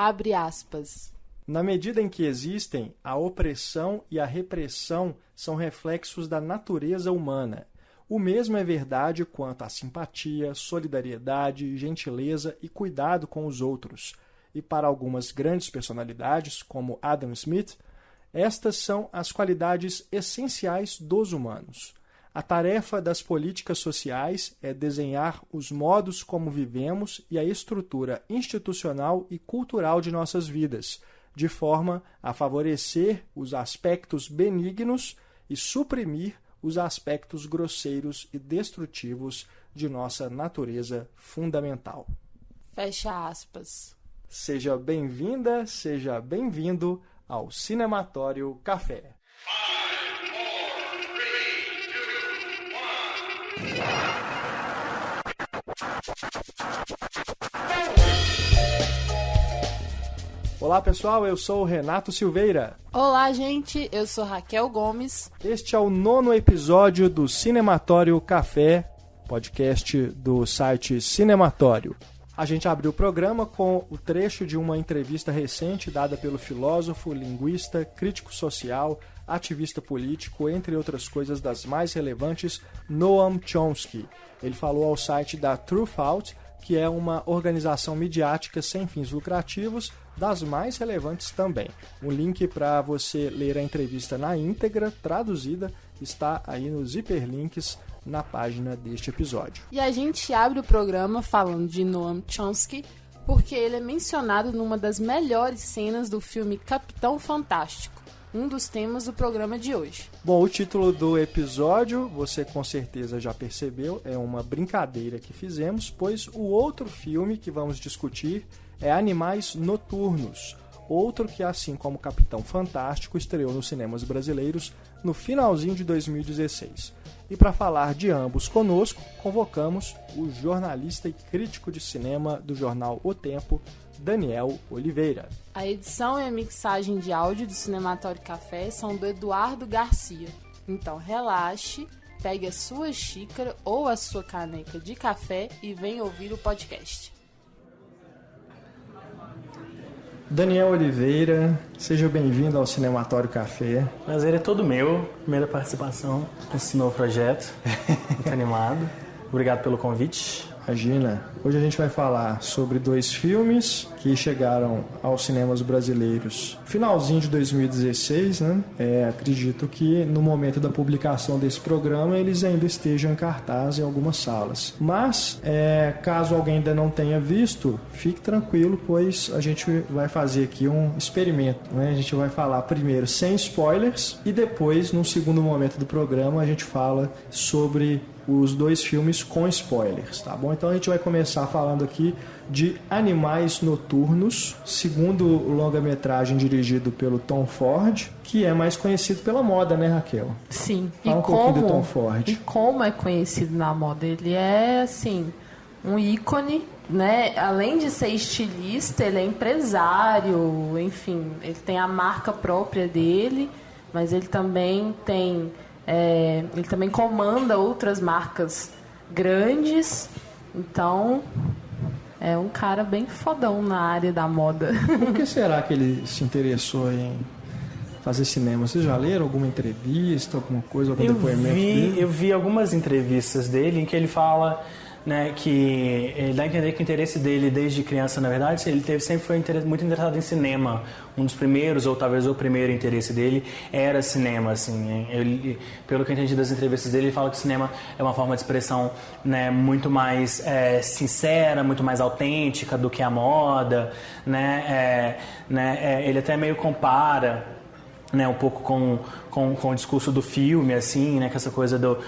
Abre aspas. Na medida em que existem, a opressão e a repressão são reflexos da natureza humana. O mesmo é verdade quanto à simpatia, solidariedade, gentileza e cuidado com os outros. E para algumas grandes personalidades, como Adam Smith, estas são as qualidades essenciais dos humanos. A tarefa das políticas sociais é desenhar os modos como vivemos e a estrutura institucional e cultural de nossas vidas, de forma a favorecer os aspectos benignos e suprimir os aspectos grosseiros e destrutivos de nossa natureza fundamental. Fecha aspas. Seja bem-vinda, seja bem-vindo ao Cinematório Café. 5, 4, 3, 2, 1. Olá pessoal, eu sou o Renato Silveira. Olá gente, eu sou Raquel Gomes. Este é o 9º episódio do Cinematório Café, podcast do site Cinematório. A gente abriu o programa com o trecho de uma entrevista recente dada pelo filósofo, linguista, crítico social, ativista político, entre outras coisas das mais relevantes, Noam Chomsky. Ele falou ao site da Truthout, que é uma organização midiática sem fins lucrativos, das mais relevantes também. O link para você ler a entrevista na íntegra, traduzida, está aí nos hiperlinks na página deste episódio. E a gente abre o programa falando de Noam Chomsky porque ele é mencionado numa das melhores cenas do filme Capitão Fantástico, um dos temas do programa de hoje. Bom, o título do episódio, você com certeza já percebeu, é uma brincadeira que fizemos, pois o outro filme que vamos discutir é Animais Noturnos, outro que, assim como Capitão Fantástico, estreou nos cinemas brasileiros no finalzinho de 2016. E para falar de ambos conosco, convocamos o jornalista e crítico de cinema do jornal O Tempo, Daniel Oliveira. A edição e a mixagem de áudio do Cinematório Café são do Eduardo Garcia. Então relaxe, pegue a sua xícara ou a sua caneca de café e venha ouvir o podcast. Daniel Oliveira, seja bem-vindo ao Cinematório Café. Prazer é todo meu, primeira participação nesse novo projeto, muito animado. Obrigado pelo convite. Imagina, hoje a gente vai falar sobre 2 filmes que chegaram aos cinemas brasileiros finalzinho de 2016, né? Acredito que no momento da publicação desse programa eles ainda estejam em cartaz em algumas salas. Mas, caso alguém ainda não tenha visto, fique tranquilo, pois a gente vai fazer aqui um experimento, né? A gente vai falar primeiro sem spoilers e depois, num segundo momento do programa, a gente fala sobre os 2 filmes com spoilers, tá bom? Então a gente vai começar falando aqui de Animais Noturnos, segundo longa-metragem dirigido pelo Tom Ford, que é mais conhecido pela moda, né, Raquel? Sim. Fala um pouquinho do Tom Ford. E como é conhecido na moda? Ele é, assim, um ícone, né? Além de ser estilista, ele é empresário, enfim, ele tem a marca própria dele, mas ele também tem... ele também comanda outras marcas grandes, então é um cara bem fodão na área da moda. Por que será que ele se interessou em fazer cinema? Vocês já leram alguma entrevista, alguma coisa, algum depoimento dele? Eu vi algumas entrevistas dele em que ele fala, né, que ele dá a entender que o interesse dele desde criança, na verdade, ele sempre foi muito interessado em cinema. Um dos primeiros, ou talvez o primeiro interesse dele era cinema, assim. Ele, pelo que eu entendi das entrevistas dele, ele fala que o cinema é uma forma de expressão, né, muito mais sincera, muito mais autêntica do que a moda, né? Ele até meio compara, né, um pouco com o discurso do filme, assim, né, com essa coisa do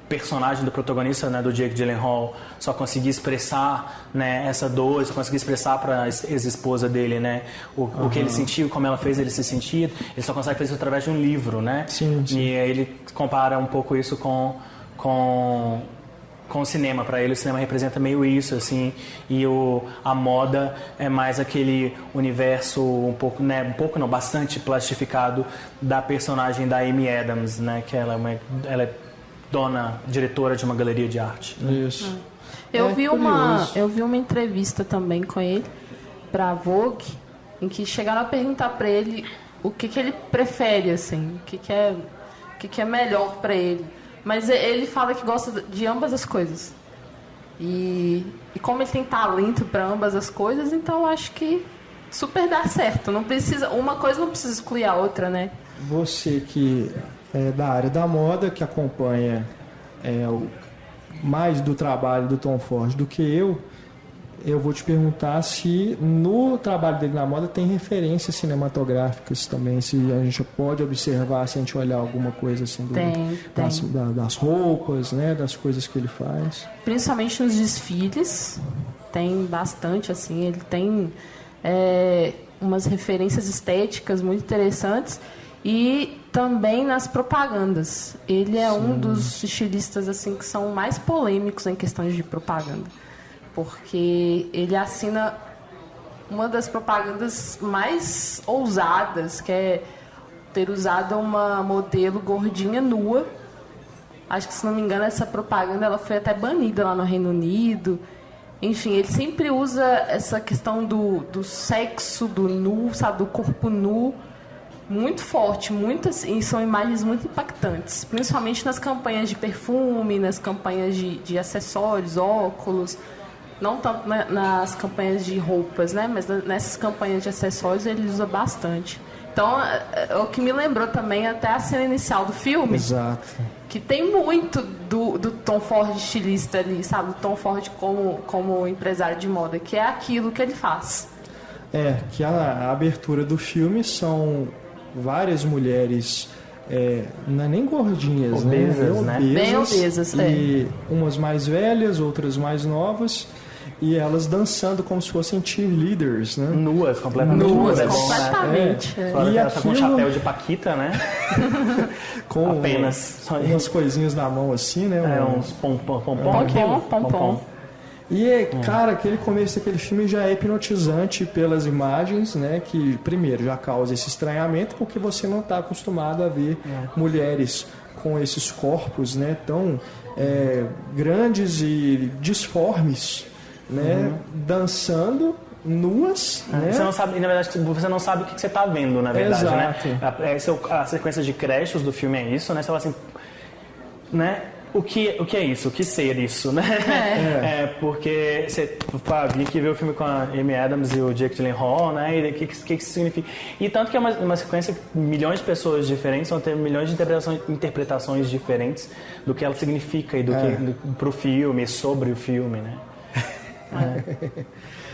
personagem do protagonista, né, do Jake Gyllenhaal, só conseguir expressar, né, essa dor, só conseguir expressar para a ex-esposa dele, né, o que ele sentiu, como ela fez ele se sentir, ele só consegue fazer isso através de um livro, né? Sim. E aí ele compara um pouco isso com o cinema. Para ele o cinema representa meio isso, assim, e a moda é mais aquele universo bastante plastificado da personagem da Amy Adams, né, que ela é diretora de uma galeria de arte. Isso. Eu vi uma entrevista também com ele pra Vogue, em que chegaram a perguntar pra ele o que ele prefere, assim, o que é melhor pra ele. Mas ele fala que gosta de ambas as coisas. E como ele tem talento para ambas as coisas, então acho que super dá certo. Não precisa, uma coisa não precisa excluir a outra, né? Você que é da área da moda, que acompanha mais do trabalho do Tom Ford do que eu vou te perguntar se no trabalho dele na moda tem referências cinematográficas também, se a gente pode observar, se a gente olhar alguma coisa assim das roupas, né, das coisas que ele faz. Principalmente nos desfiles, tem bastante, assim, ele tem umas referências estéticas muito interessantes e também nas propagandas. Ele é um dos estilistas assim que são mais polêmicos em questões de propaganda. Porque ele assina uma das propagandas mais ousadas, que é ter usado uma modelo gordinha nua. Acho que, se não me engano, essa propaganda ela foi até banida lá no Reino Unido. Enfim, ele sempre usa essa questão do sexo, do nu, sabe, do corpo nu, muito forte, e são imagens muito impactantes, principalmente nas campanhas de perfume, nas campanhas de acessórios, óculos. Não tanto nas campanhas de roupas, né? Mas nessas campanhas de acessórios ele usa bastante. Então, o que me lembrou também até a cena inicial do filme. Exato. Que tem muito do Tom Ford estilista ali, sabe? O Tom Ford como empresário de moda, que é aquilo que ele faz. Que a abertura do filme são várias mulheres... não é nem gordinhas, obesas, né? Bem obesas, e umas mais velhas, outras mais novas, e elas dançando como se fossem cheerleaders, né? Nuas, completamente. Nuas, é completamente. E ela tá com um chapéu de paquita, né? Com apenas umas coisinhas na mão assim, né? Uns pompom. E, cara, aquele começo daquele filme já é hipnotizante pelas imagens, né? Que, primeiro, já causa esse estranhamento, porque você não está acostumado a ver mulheres com esses corpos, né? Tão grandes e disformes, né? Dançando nuas, né? Você não sabe, na verdade, você não sabe o que você está vendo, na verdade, exato, né? A sequência de créditos do filme é isso, né? Você fala assim, né? O que é isso? O que ser isso, né? Porque você vinha aqui ver o filme com a Amy Adams e o Jake Gyllenhaal, né? E o que isso significa? E tanto que é uma sequência que milhões de pessoas diferentes vão ter milhões de interpretações diferentes do que ela significa e pro filme, sobre o filme, né?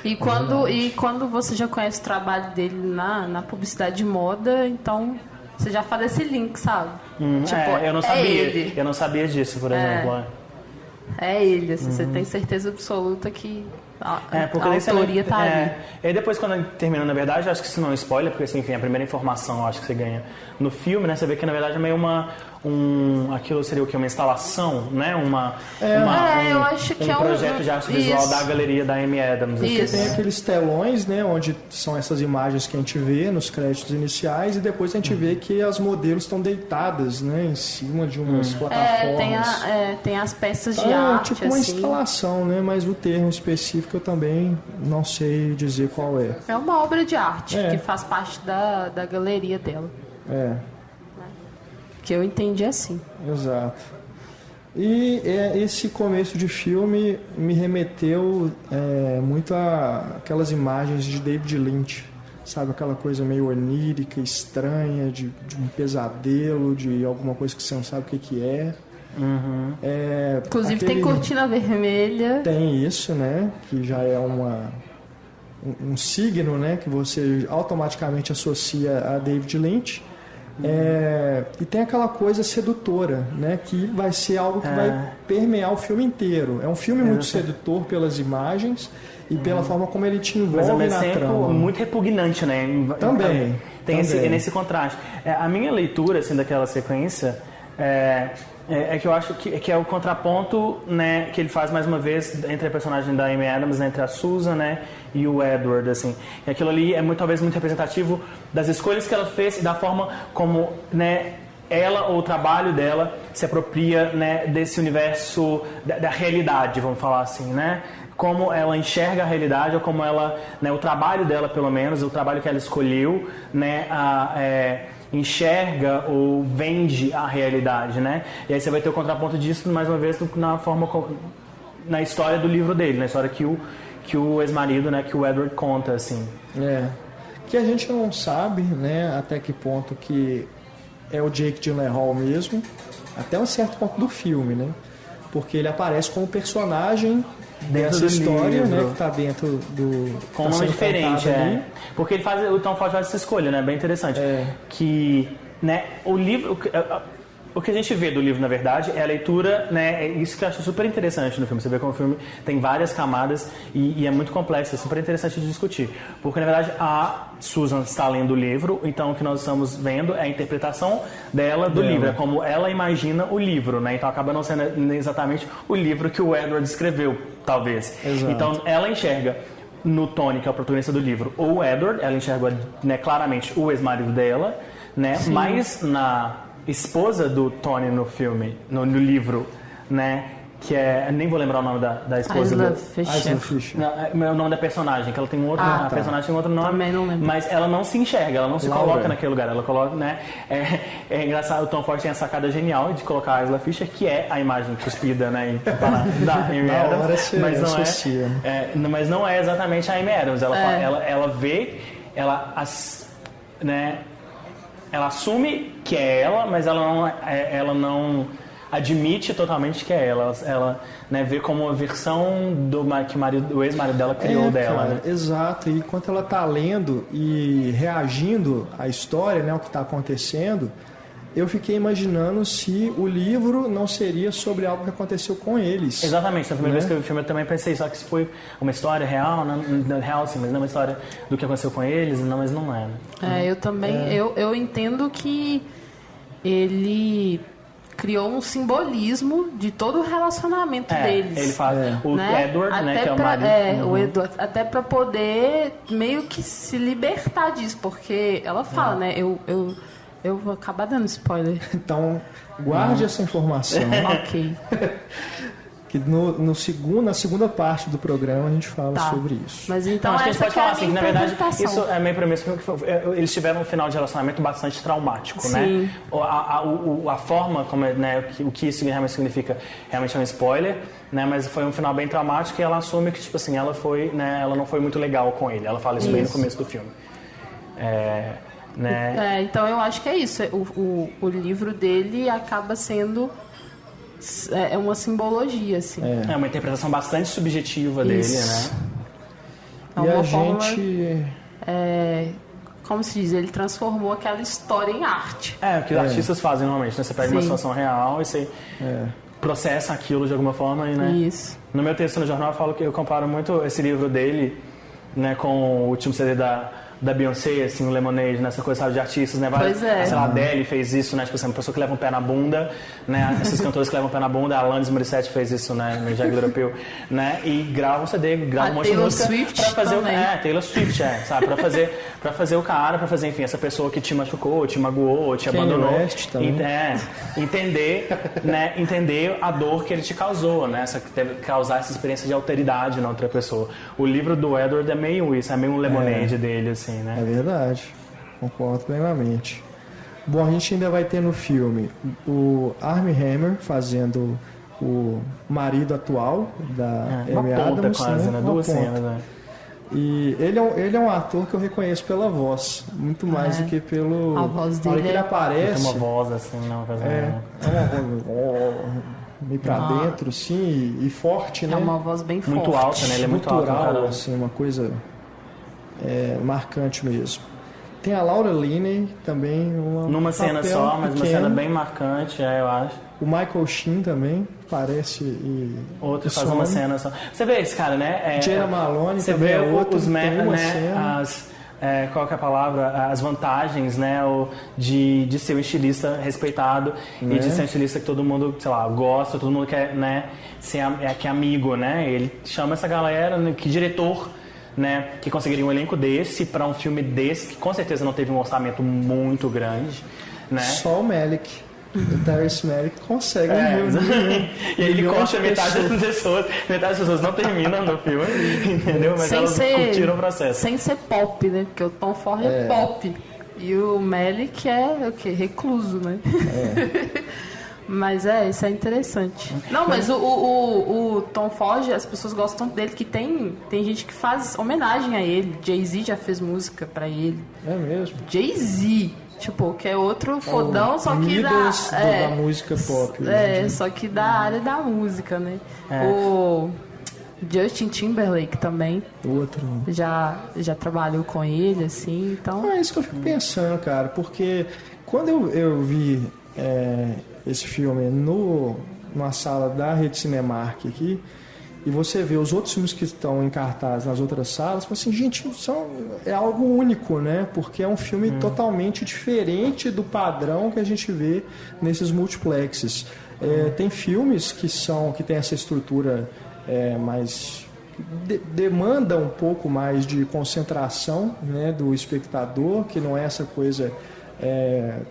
E quando você já conhece o trabalho dele na publicidade de moda, então você já faz esse link, sabe? Eu não sabia. Ele. Eu não sabia disso, por exemplo. É ele, assim, você tem certeza absoluta que a porque autoria tá ali. E depois, quando termina, na verdade, eu acho que isso não é spoiler, porque assim, enfim, a primeira informação eu acho que você ganha no filme, né? Você vê que na verdade é meio aquilo seria o que? Uma instalação, né? Eu acho que um projeto de arte visual da galeria da Amy Adams. Isso. Tem aqueles telões, né? Onde são essas imagens que a gente vê nos créditos iniciais, e depois a gente vê que as modelos estão deitadas, né? Em cima de umas plataformas. Tem as peças de arte, tipo uma assim. instalação, né? Mas o termo específico eu também não sei dizer qual é. É uma obra de arte que faz parte da galeria dela. Que eu entendi assim. Exato. E esse começo de filme me remeteu muito aquelas imagens de David Lynch, sabe? Aquela coisa meio onírica, estranha, de um pesadelo, de alguma coisa que você não sabe o que é. Inclusive tem cortina vermelha. Tem isso, né? Que já é um signo, né? Que você automaticamente associa a David Lynch. E tem aquela coisa sedutora, né? Que vai ser algo que vai permear o filme inteiro. É um filme muito sedutor pelas imagens e pela forma como ele te envolve mas ao mesmo na tempo trama. Muito repugnante, né? Também. Tem esse contraste. A minha leitura assim, daquela sequência que eu acho que é o contraponto, né, que ele faz mais uma vez entre a personagem da Amy Adams, né, entre a Susan, né, e o Edward, assim. E aquilo ali é talvez muito representativo das escolhas que ela fez e da forma como, né, ela, ou o trabalho dela, se apropria, né, desse universo da realidade, vamos falar assim, né? Como ela enxerga a realidade, ou como ela, né, o trabalho dela, pelo menos, o trabalho que ela escolheu, né, enxerga ou vende a realidade, né? E aí você vai ter o contraponto disso, mais uma vez, na história do livro dele, na história que o ex-marido, né, que o Edward conta, assim. Que a gente não sabe, né, até que ponto que é o Jake Gyllenhaal mesmo, até um certo ponto do filme, né? Porque ele aparece como personagem dessa história, né, que está dentro do... Com um nome diferente, porque o Tom Ford faz essa escolha, né, bem interessante. Que, né, o livro... O que a gente vê do livro, na verdade, é a leitura, né? É isso que eu acho super interessante no filme. Você vê como o filme tem várias camadas e é muito complexo, é super interessante de discutir. Porque, na verdade, a Susan está lendo o livro, então o que nós estamos vendo é a interpretação dela do livro, é como ela imagina o livro, né? Então acaba não sendo exatamente o livro que o Edward escreveu, talvez. Exato. Então ela enxerga no Tony, que é o protagonista do livro, ou o Edward, ela enxerga, né, claramente o ex-marido dela, né? Sim. Mas na esposa do Tony no filme, no livro, né, que é, nem vou lembrar o nome da esposa Isla do... Fisher. Não, é o nome da personagem, que ela tem um outro, a personagem tem outro nome. Também não lembro. Mas ela não se enxerga, ela não se coloca naquele lugar, ela coloca, né, é engraçado, o Tom Ford tem a sacada genial de colocar a Isla Fisher, que é a imagem cuspida, né, da Amy Adams, mas não é exatamente a Amy Adams, ela vê, ela assume que é ela, mas ela não admite totalmente que é ela. Ela, né, vê como uma versão do ex-marido dela criou dela. Cara, né? Exato. E enquanto ela está lendo e reagindo à história, né, o que está acontecendo, eu fiquei imaginando se o livro não seria sobre algo que aconteceu com eles. Exatamente. Na primeira vez que eu vi o filme eu também pensei, só que se foi uma história real, não real sim, mas não uma história do que aconteceu com eles, não, mas não é. Né? Eu também, eu entendo que ele criou um simbolismo de todo o relacionamento deles. Ele fala, o Edward, né, que é o marido. O Edward, até para poder meio que se libertar disso, porque ela fala, né, eu vou acabar dando spoiler. Então, guarde essa informação. Ok. Que na segunda parte do programa a gente fala sobre isso. Mas então acho que a gente pode falar assim, que na verdade isso é meio premissa, eles tiveram um final de relacionamento bastante traumático, Sim. né? A forma como né, o que isso realmente significa realmente é um spoiler, né? Mas foi um final bem traumático e ela assume que tipo assim, ela não foi muito legal com ele. Ela fala isso bem no começo do filme. Né? Então eu acho que é isso. O livro dele acaba sendo uma simbologia, assim. É uma interpretação bastante subjetiva dele, né? E a gente... como se diz, ele transformou aquela história em arte. O que os artistas fazem normalmente, né? Você pega uma situação real e você processa aquilo de alguma forma, né? Isso. No meu texto no jornal eu falo que eu comparo muito esse livro dele, né, com o último CD da Beyoncé, assim, o Lemonade, nessa coisa, sabe, de artistas, né? Pois é. Sei lá, a Adele fez isso, né? Tipo assim, uma pessoa que leva um pé na bunda, né? Esses cantores que levam um pé na bunda, a Alanis Morissette fez isso, né? No Jagged Europeu, né? E grava um CD, grava um monte de música Swift pra fazer também. Taylor Swift, sabe? Pra fazer o cara, pra fazer, enfim, essa pessoa que te machucou, te magoou, te abandonou. West também. Entender a dor que ele te causou, né? Causar essa experiência de alteridade na outra pessoa. O livro do Edward é meio isso, é meio um Lemonade dele, assim. Né? É verdade, concordo plenamente. Bom, a gente ainda vai ter no filme o Armie Hammer fazendo o marido atual da Amy Adams. Quase, né? Duas cenas, né? E ele é um ator que eu reconheço pela voz, muito mais do que pelo... A voz dele. Na hora que ele aparece... Tem uma voz assim, não, uma voz meio pra dentro, assim, e forte, né? É uma voz bem forte. Muito alta, né? Ele é muito alto, cara. Assim, uma coisa... marcante mesmo. Tem a Laura Linney também, numa cena só, mas pequeno. uma cena bem marcante, eu acho. O Michael Sheen também parece outro faz uma cena só. Você vê esse cara, né? Jenna Malone você também vê outro, os qual que é a palavra? As vantagens, né? De ser um estilista respeitado e de ser um estilista que todo mundo, sei lá, gosta, todo mundo quer, né? Que é amigo, né? Ele chama essa galera, né, que diretor, né, que conseguiria um elenco desse para um filme desse, que com certeza não teve um orçamento muito grande, né? Só o Malick. O Terrence Malick consegue e aí ele corta metade das pessoas não terminam no filme, entendeu? Mas elas curtiram o processo. Sem ser pop, né? Porque o Tom Ford é pop. E o Malick é o quê? Recluso, né? Mas isso é interessante. Não, mas o Tom Ford, as pessoas gostam dele, que tem gente que faz homenagem a ele. Jay-Z já fez música pra ele. É mesmo? Jay-Z. Tipo, que é outro fodão, só que da música pop. Só que da área da música, né? O Justin Timberlake também. Outro. Já trabalhou com ele, assim, então... É isso que eu fico pensando, cara, porque quando eu vi esse filme numa sala da Rede Cinemark aqui, e você vê os outros filmes que estão em cartaz nas outras salas, assim, gente, é algo único, né? Porque é um filme totalmente diferente do padrão que a gente vê nesses multiplexes. Tem filmes que tem essa estrutura mais... demanda um pouco mais de concentração, né, do espectador, que não é essa coisa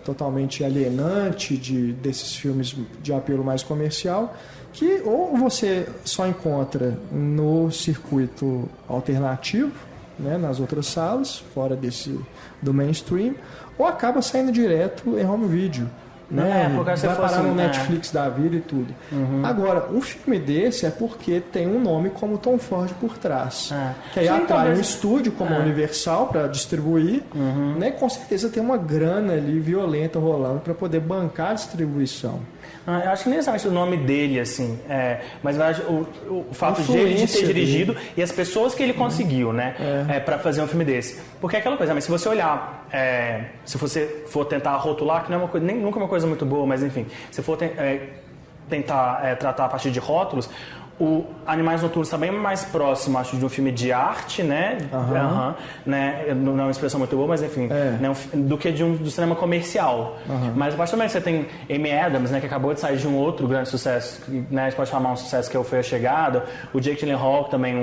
totalmente alienante desses filmes de apelo mais comercial, que ou você só encontra no circuito alternativo, né, nas outras salas, fora do mainstream, ou acaba saindo direto em home video. Né? Porque vai parar no Netflix da vida e tudo. Agora, um filme desse é porque tem um nome como Tom Ford por trás. Que aí atrai um estúdio como a Universal para distribuir, né? Com certeza tem uma grana ali violenta rolando para poder bancar a distribuição. Eu acho que nem necessariamente o nome dele, assim, mas na verdade o fato de ele ter dirigido e as pessoas que ele conseguiu, né, para fazer um filme desse. Porque é aquela coisa, mas se você olhar, se você for tentar rotular, que não é uma coisa, nunca é uma coisa muito boa, mas enfim, se for tentar tratar a partir de rótulos, o Animais Noturnos também é mais próximo, acho, de um filme de arte, né? Né? Não é uma expressão muito boa, mas enfim, né? Do que do cinema comercial. Mas a partir do momento que você tem Amy Adams, né? Que acabou de sair de um outro grande sucesso, né? A gente pode chamar um sucesso que Foi a Chegada. O Jake Gyllenhaal também,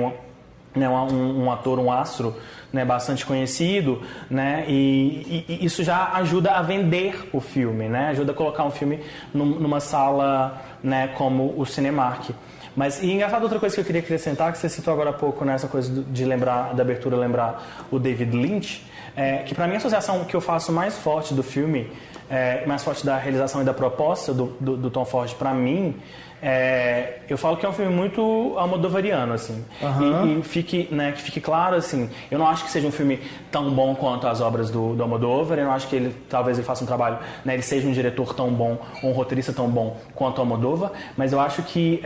um ator, um astro, né, bastante conhecido, né, e isso já ajuda a vender o filme, né? Ajuda a colocar um filme numa sala, né, como o Cinemark. Mas, e engraçado, outra coisa que eu queria acrescentar, que você citou agora há pouco, nessa coisa de lembrar, da abertura, lembrar o David Lynch, que para mim a associação que eu faço mais forte do filme, mais forte da realização e da proposta do Tom Ford para mim, eu falo que é um filme muito almodovariano, assim. E que fique claro, assim, eu não acho que seja um filme tão bom quanto as obras do Almodóvar, eu não acho que talvez ele faça um trabalho, né, ele seja um diretor tão bom, ou um roteirista tão bom quanto o Almodóvar, mas eu acho que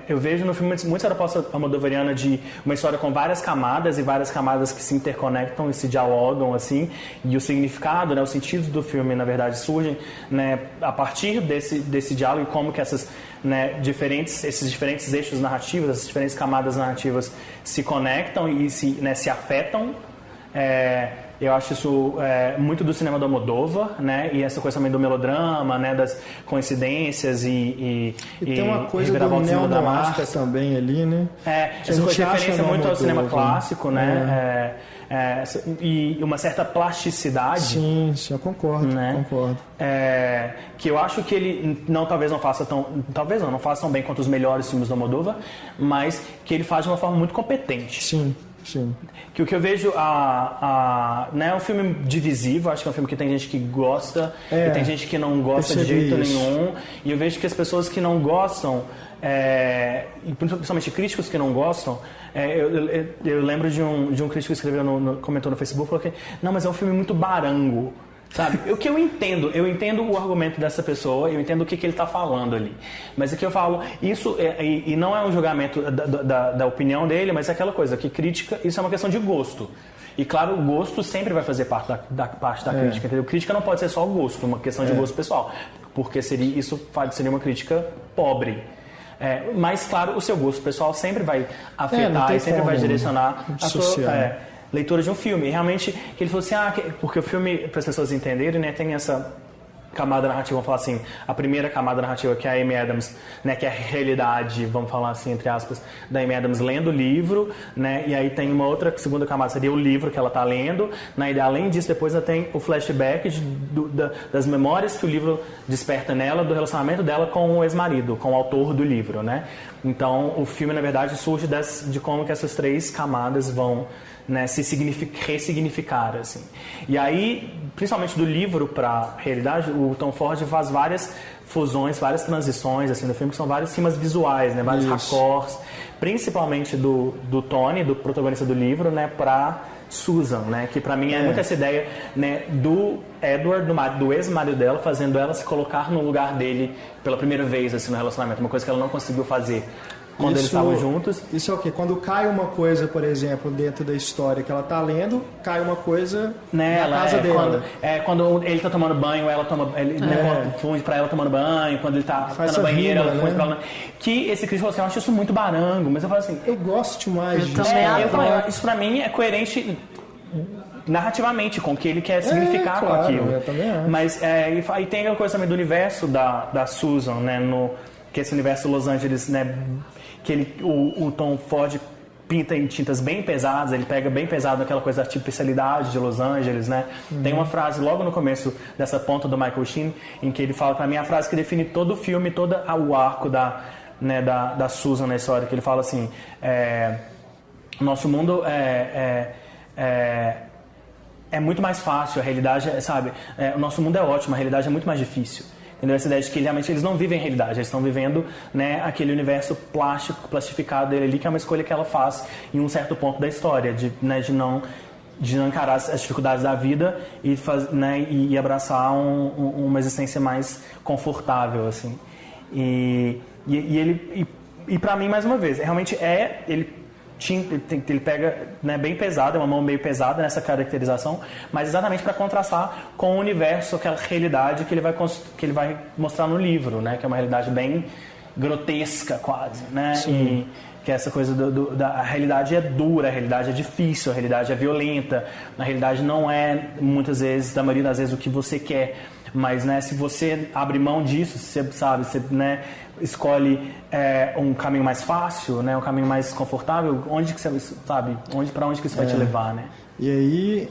eu vejo no filme muito essa proposta almodovariana de uma história com várias camadas e várias camadas que se interconectam e se dialogam, assim, e o significado, né, os sentidos do filme, na verdade, surgem, né, a partir desse diálogo e como que essas, né, esses diferentes eixos narrativos, essas diferentes camadas narrativas se conectam e se afetam. Eu acho isso muito do cinema do Almodóvar, né? E essa coisa também do melodrama, né? Das coincidências e tem uma coisa do neo-noir também ali, né? Essa coisa de referência muito ao cinema clássico, né? E uma certa plasticidade. Sim, eu concordo, né? Que eu acho que ele talvez não faça tão bem quanto os melhores filmes do Almodóvar, mas que ele faz de uma forma muito competente. Sim. Que o que eu vejo é um filme divisivo, acho que é um filme que tem gente que gosta e tem gente que não gosta de jeito nenhum, e eu vejo que as pessoas que não gostam, e principalmente críticos que não gostam, eu lembro de um crítico que escreveu comentou no Facebook, falou que não, mas é um filme muito barango. Sabe? O que eu entendo o argumento dessa pessoa, eu entendo o que ele está falando ali. Mas aqui eu falo, isso e não é um julgamento da opinião dele, mas é aquela coisa que crítica, isso é uma questão de gosto. E claro, o gosto sempre vai fazer parte da crítica, entendeu? Crítica não pode ser só o gosto, uma questão de gosto pessoal, porque seria uma crítica pobre. Mas claro, o seu gosto pessoal sempre vai afetar e sempre vai direcionar a sua leitura de um filme. E realmente, que ele falou assim, porque o filme, para as pessoas entenderem, né, tem essa camada narrativa, vamos falar assim, a primeira camada narrativa, que é a Amy Adams, né, que é a realidade, vamos falar assim, entre aspas, da Amy Adams lendo o livro, né, e aí tem uma outra segunda camada, seria o livro que ela está lendo, né, e além disso, depois ela tem o flashback das memórias que o livro desperta nela, do relacionamento dela com o ex-marido, com o autor do livro, né. Então, o filme, na verdade, surge de como que essas três camadas vão, né, se ressignificar, assim. E aí, principalmente do livro para a realidade, o Tom Ford faz várias fusões, várias transições, assim, no filme, que são vários cimas visuais, né, vários raccords, principalmente do Tony, do protagonista do livro, né, para Susan, né, que para mim é muito essa ideia, né, do Edward, do ex-marido dela, fazendo ela se colocar no lugar dele pela primeira vez, assim, no relacionamento, uma coisa que ela não conseguiu fazer quando eles estavam juntos. Isso é o quê? Quando cai uma coisa, por exemplo, dentro da história que ela tá lendo, cai uma coisa na casa dela. Quando ele tá tomando banho, ela toma... Né, funde pra ela tomando banho, quando ele tá na banheira, ela funde pra ela... Que esse crítico falou assim, eu acho isso muito barango, mas eu falo assim... Eu gosto demais disso. Isso pra mim é coerente narrativamente com o que ele quer significar com aquilo. Eu também acho. Mas aí tem aquela coisa também do universo da Susan, né, que esse universo Los Angeles, né, que o Tom Ford pinta em tintas bem pesadas, ele pega bem pesado aquela coisa da artificialidade de Los Angeles, né? Tem uma frase logo no começo dessa ponta do Michael Sheen, em que ele fala, pra mim, a frase que define todo o filme, todo o arco da Susan na história, que ele fala assim, nosso mundo é muito mais fácil, a realidade, sabe? O nosso mundo é ótimo, a realidade é muito mais difícil. Entendeu? Essa ideia de que realmente eles não vivem realidade, eles estão vivendo, né, aquele universo plastificado dele ali, que é uma escolha que ela faz em um certo ponto da história, de não encarar as dificuldades da vida e abraçar uma existência mais confortável, assim. E para mim, mais uma vez, realmente ele pega, né, bem pesado, é uma mão meio pesada nessa caracterização, mas exatamente para contrastar com o universo, aquela realidade que ele vai mostrar no livro, né, que é uma realidade bem grotesca quase, né? E que essa coisa a realidade é dura, a realidade é difícil, a realidade é violenta, a realidade não é muitas vezes, da maioria das vezes, o que você quer, mas, né, se você abre mão disso, você sabe, você, né, escolhe um caminho mais fácil, né, um caminho mais confortável, onde que você sabe, para onde que isso vai te levar, né? E aí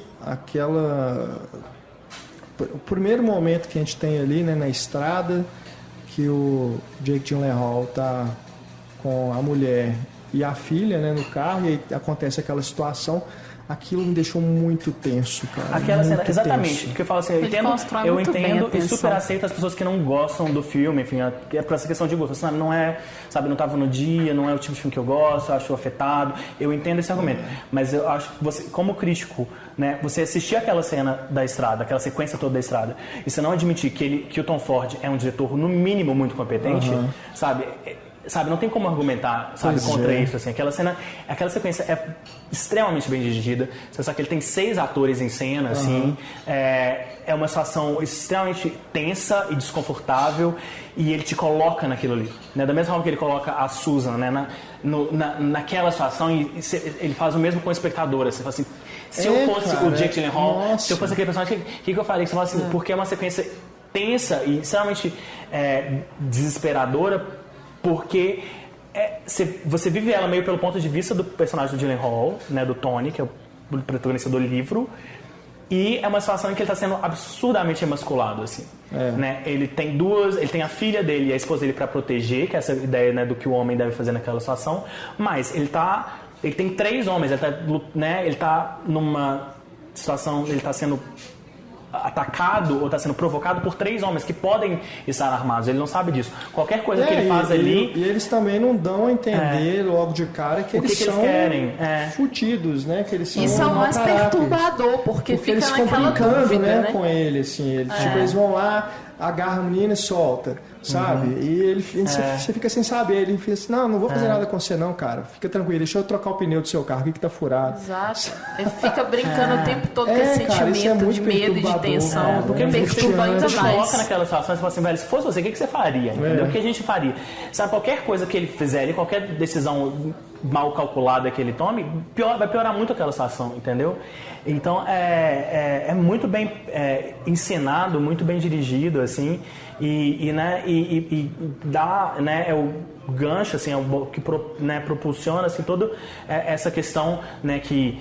o primeiro momento que a gente tem ali, né, na estrada, que o Jake Gyllenhaal tá com a mulher e a filha, né, no carro, e aí acontece aquela situação. Aquilo me deixou muito tenso, cara. Aquela cena, exatamente. Tenso. Porque eu falo assim, eu entendo e super aceito as pessoas que não gostam do filme, enfim, é por essa questão de gosto. Sabe, não estava no dia, não é o tipo de filme que eu gosto, eu acho afetado. Eu entendo esse argumento. Mas eu acho que você, como crítico, né, você assistir aquela cena da estrada, aquela sequência toda da estrada, e você não admitir que o Tom Ford é um diretor, no mínimo, muito competente, sabe, não tem como argumentar, sabe, contra isso, assim. Aquela sequência é extremamente bem dirigida. Você sabe que ele tem 6 atores em cena, assim. É uma situação extremamente tensa e desconfortável, e ele te coloca naquilo ali, né? Da mesma forma que ele coloca a Susan, né, naquela situação, e ele faz o mesmo com o espectador, assim. Fala assim, se eu fosse o Jake Gyllenhaal, se eu fosse aquele personagem, o que eu faria? Você fala assim, porque é uma sequência tensa e extremamente desesperadora, porque você vive ela meio pelo ponto de vista do personagem do Gyllenhaal, né, do Tony, que é o protagonista do livro, e é uma situação em que ele está sendo absurdamente emasculado, assim. Né? Ele tem a filha dele e a esposa dele para proteger, que é essa ideia, né, do que o homem deve fazer naquela situação, mas ele tem 3 homens, ele tá numa situação, ele está sendo atacado ou está sendo provocado por 3 homens que podem estar armados. Ele não sabe disso. Qualquer coisa que ele faz ali... E eles também não dão a entender logo de cara que eles são fudidos, né? Que eles são isso é o mais perturbador, porque fica eles ficam naquela brincando, dúvida, né? Com ele, assim. Tipo, eles vão lá, agarra a menina e solta, sabe? E você fica sem saber. Ele fica assim, não vou fazer nada com você não, cara. Fica tranquilo, deixa eu trocar o pneu do seu carro, o que tá furado. Exato. Ele fica brincando o tempo todo com esse sentimento de medo e de tensão. Porque perturba ainda mais. Coloca naquela situação e fala assim, velho, se fosse você, o que você faria? Entendeu? O que a gente faria? Sabe, qualquer coisa que ele fizer, qualquer decisão mal calculada que ele tome, vai piorar muito aquela situação, entendeu? Então é muito bem ensinado, muito bem dirigido, assim, e dá, né, é o gancho, assim, é o que propulsiona, assim, toda essa questão, né, que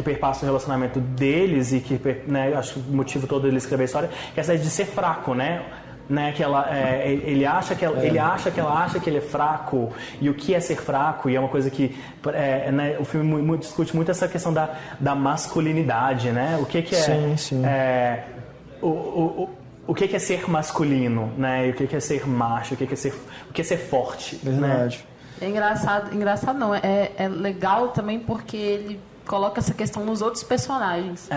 perpassa o relacionamento deles e que, né, acho que o motivo todo dele escrever a história é essa de ser fraco, né? Que ele acha que ela acha que ele é fraco, e o que é ser fraco, e é uma coisa que né, o filme discute muito essa questão da masculinidade, né? O que é, sim. O que é ser masculino, né? E o que é ser macho, o que é ser forte, verdade, né? É engraçado não, é legal também porque ele coloca essa questão nos outros personagens.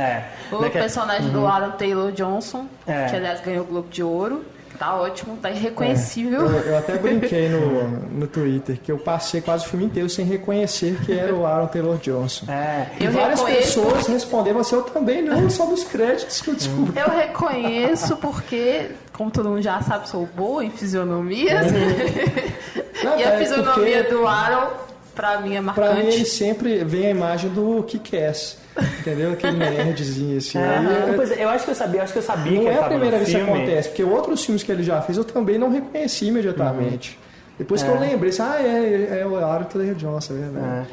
O personagem do Aaron Taylor-Johnson, que aliás ganhou o Globo de Ouro, tá ótimo, tá irreconhecível. Eu até brinquei no Twitter que eu passei quase o filme inteiro sem reconhecer que era o Aaron Taylor-Johnson. E várias pessoas responderam assim, eu também não, só dos créditos que eu descobri. Eu reconheço porque, como todo mundo já sabe, sou boa em fisionomias. E a fisionomia do Aaron, pra mim, é marcante. Pra mim, ele sempre vem a imagem do Kick-Ass. Entendeu? Aquele nerdzinho assim. Pois é, eu acho que eu sabia que não ele é a primeira vez que filme. acontece, porque outros filmes que ele já fez eu também não reconheci imediatamente. Depois que eu lembrei, assim, é o Aaron Taylor-Johnson, é verdade.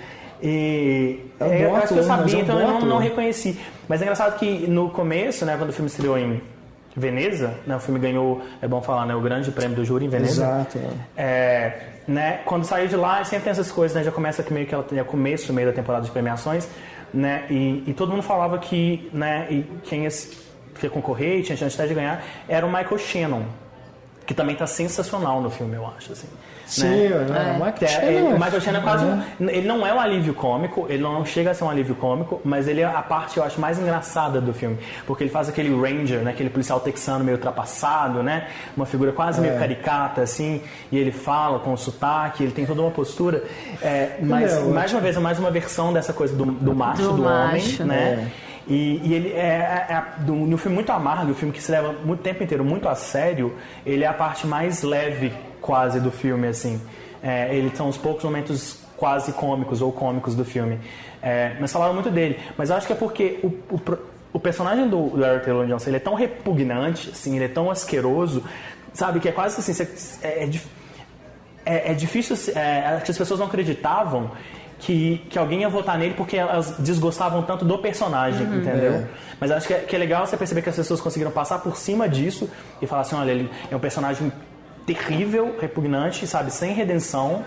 Eu acho que eu sabia, então eu não reconheci. Mas é engraçado que no começo, né, quando o filme estreou em Veneza, né, o filme ganhou, é bom falar, né, o grande prêmio do júri em Veneza. Exato. Né, quando saiu de lá, sempre tem essas coisas, né, já começa meio que ela começo, meio da temporada de premiações, né, e todo mundo falava que, né, e quem ia concorrer e tinha chance até de ganhar era o Michael Shannon, que também está sensacional no filme, eu acho, assim. Sim, né? O Michael Shannon é quase ele não é um alívio cômico, ele não chega a ser um alívio cômico, mas ele é a parte, eu acho, mais engraçada do filme, porque ele faz aquele ranger, né, aquele policial texano meio ultrapassado, né, uma figura quase meio caricata, assim, e ele fala com sotaque, ele tem toda uma postura, mas mais uma vez é mais uma versão dessa coisa do macho, do homem, né? E ele no filme muito amargo, o filme que se leva o tempo inteiro muito a sério, ele é a parte mais leve quase do filme, assim. Ele são os poucos momentos quase cômicos ou cômicos do filme. Mas falaram muito dele. Mas eu acho que é porque o personagem do Aaron Taylor-Johnson, ele é tão repugnante, assim, ele é tão asqueroso, sabe, que é quase assim, é difícil, que as pessoas não acreditavam que alguém ia votar nele porque elas desgostavam tanto do personagem, entendeu? Mas acho que é legal você perceber que as pessoas conseguiram passar por cima disso e falar assim, olha, ele é um personagem terrível, repugnante, sabe, sem redenção,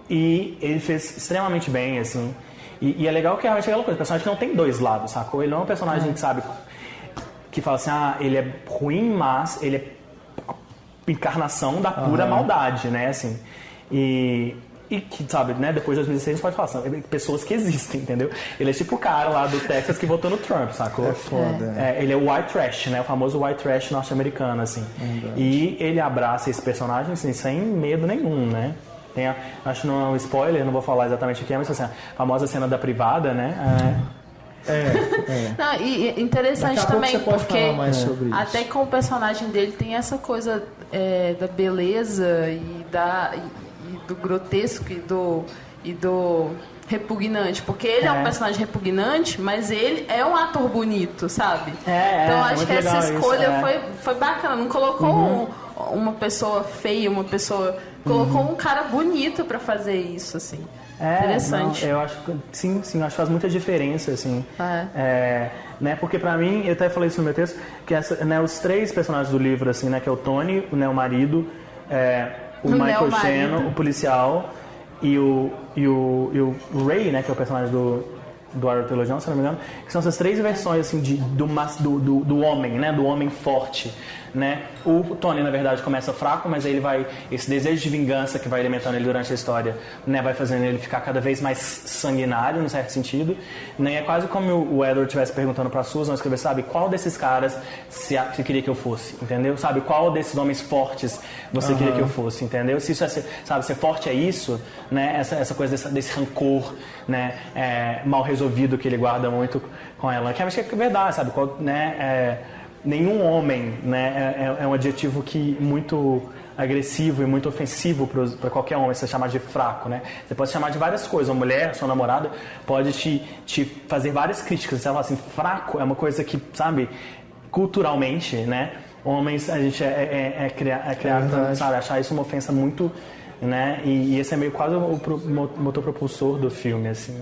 e ele fez extremamente bem, assim. E é legal que realmente é aquela coisa, o personagem que não tem dois lados, sacou? Ele não é um personagem que, sabe, que fala assim, ele é ruim, mas ele é a encarnação da pura maldade, né, assim. E que, sabe, né, depois de 2016 a gente pode falar, são pessoas que existem, entendeu? Ele é tipo o cara lá do Texas que votou no Trump, sacou? É foda. Ele é o white trash, né? O famoso white trash norte-americano, assim. E ele abraça esse personagem, assim, sem medo nenhum, né? Acho que não é um spoiler, não vou falar exatamente o que é, mas assim, a famosa cena da privada, né? Não, e interessante Daqui a também, pouco você pode porque falar mais sobre até isso. com o personagem dele tem essa coisa da beleza e do grotesco e do repugnante, porque ele é um personagem repugnante, mas ele é um ator bonito, sabe? Então acho que essa escolha foi bacana, não colocou uma pessoa feia, uma pessoa, colocou um cara bonito pra fazer isso, assim. Interessante. Não, eu acho que sim, acho que faz muita diferença, assim. Né, porque pra mim, eu até falei isso no meu texto, que né, os três personagens do livro, assim, né, que é o Tony, né, o marido, o Michael Shannon, o policial, e o Ray, né, que é o personagem do Aaron Taylor-Johnson, se não me engano, que são essas três versões assim, do homem, né, do homem forte, né? O Tony, na verdade, começa fraco, mas aí ele vai, esse desejo de vingança que vai alimentando ele durante a história, né, vai fazendo ele ficar cada vez mais sanguinário, no certo sentido, né? É quase como o Edward estivesse perguntando para a Susan, escrever, sabe, qual desses caras você queria que eu fosse, entendeu? Sabe, qual desses homens fortes você queria que eu fosse, entendeu? Se isso é, sabe, ser forte é isso, né? Essa coisa desse rancor, né, mal resolvido que ele guarda muito com ela, que acho que é verdade, sabe, nenhum homem, né, é um adjetivo que muito agressivo e muito ofensivo para qualquer homem você chamar de fraco, né? Você pode chamar de várias coisas. Uma mulher, sua namorada, pode te fazer várias críticas. Você fala assim, fraco é uma coisa que, sabe, culturalmente, né? Homens, a gente é criado, sabe, achar isso uma ofensa muito, né? E esse é meio quase o motor propulsor do filme, assim,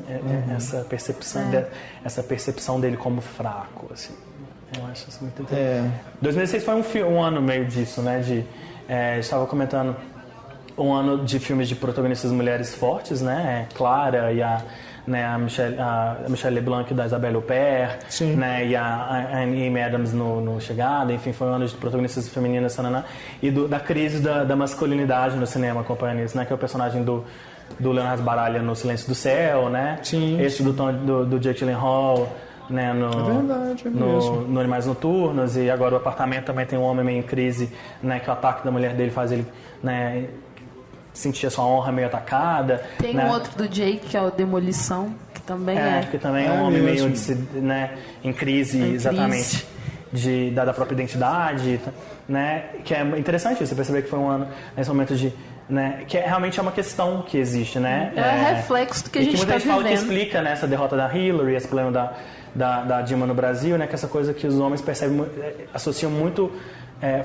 essa percepção dele como fraco, assim. Eu acho isso muito interessante. 2016 foi um ano meio disso, né? Estava comentando um ano de filmes de protagonistas mulheres fortes, né? Clara e a Michelle LeBlanc da Isabelle Huppert, né? E a Amy Adams no Chegada. Enfim, foi um ano de protagonistas femininas, e da crise da masculinidade no cinema, acompanhando isso, né? Que é o personagem do Leonardo Baralha no Silêncio do Céu, né? Esse do Jake Gyllenhaal, né, no Animais Noturnos, e agora o Apartamento também tem um homem meio em crise, né, que o ataque da mulher dele faz ele, né, sentir a sua honra meio atacada. Tem um outro do Jake, que é o Demolição, que também que também é um homem meio, né, em crise, exatamente, da própria identidade, né, que é interessante você perceber que foi um ano, nesse momento né, que realmente é uma questão que existe, né? É reflexo do que a gente está vivendo. Que muita gente fala que explica, né, essa derrota da Hillary, esse problema da Dilma no Brasil, né, que essa coisa que os homens associam muito,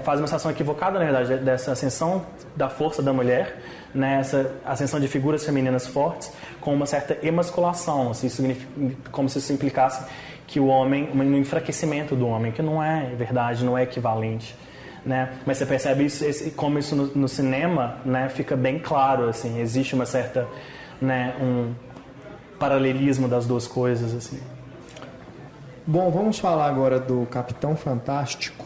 fazem uma associação equivocada, na verdade, dessa ascensão da força da mulher, né, essa ascensão de figuras femininas fortes, com uma certa emasculação, assim, como se isso implicasse que o homem, no enfraquecimento do homem, que não é verdade, não é equivalente. Né? Mas você percebe como isso no cinema, né, fica bem claro, assim, existe uma certa, né, um paralelismo das duas coisas, assim. Bom, vamos falar agora do Capitão Fantástico,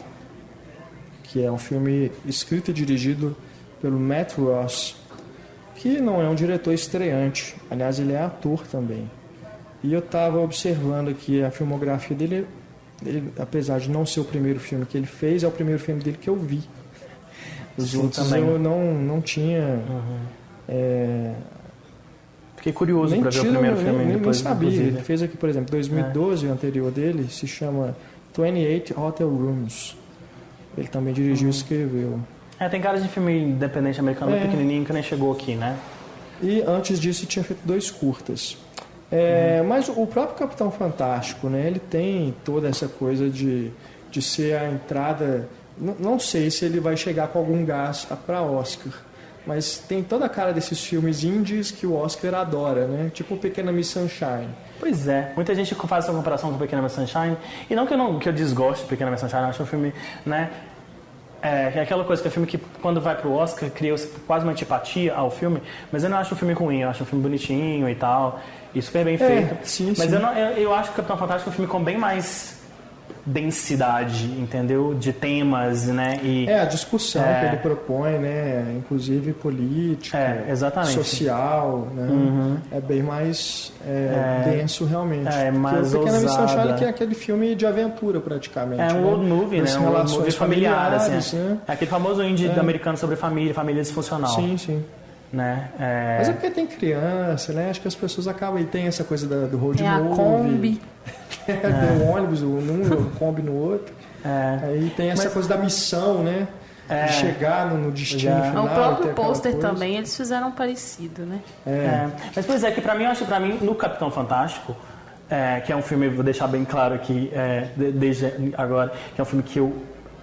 que é um filme escrito e dirigido pelo Matt Ross, que não é um diretor estreante, aliás, ele é ator também. E eu estava observando aqui a filmografia dele. Ele, apesar de não ser o primeiro filme que ele fez, é o primeiro filme dele que eu vi. Os outros também. Eu não tinha... Fiquei curioso para ver o primeiro filme. Nem sabia. Ele fez aqui, por exemplo, 2012, o anterior dele, se chama 28 Hotel Rooms. Ele também dirigiu e escreveu. Tem cara de filme independente americano pequenininho que nem chegou aqui, né? E antes disso tinha feito 2 curtas. Mas o próprio Capitão Fantástico, né, ele tem toda essa coisa de ser a entrada... Não sei se ele vai chegar com algum gás para Oscar, mas tem toda a cara desses filmes indies que o Oscar adora, né? Tipo Pequena Miss Sunshine. Pois é, muita gente faz essa comparação com Pequena Miss Sunshine, e não que eu desgoste de Pequena Miss Sunshine, eu acho um filme, né... É aquela coisa que é um filme que, quando vai pro Oscar, cria quase uma antipatia ao filme, mas eu não acho um filme ruim, eu acho um filme bonitinho e tal, e super bem feito. Mas eu acho que o Capitão Fantástico é um filme com bem mais densidade, entendeu? De temas, né? A discussão que ele propõe, né? Inclusive política, social, né? É bem mais denso realmente. Mais Porque o Pequena Miss Sunshine, que é ousada. aquele filme de aventura praticamente. É um road movie, né? Um road movie familiar, assim. Né? É aquele famoso indie americano sobre família disfuncional. Sim. Né? Mas é porque tem criança, né? Acho que as pessoas acabam... E tem essa coisa do road movie. A Kombi. Do ônibus, um Kombi no outro. Aí tem essa coisa da missão, né? De chegar no destino final. O próprio pôster também, eles fizeram parecido, né? Mas, pois é, que pra mim, no Capitão Fantástico, que é um filme, vou deixar bem claro aqui, desde agora, que é um filme que eu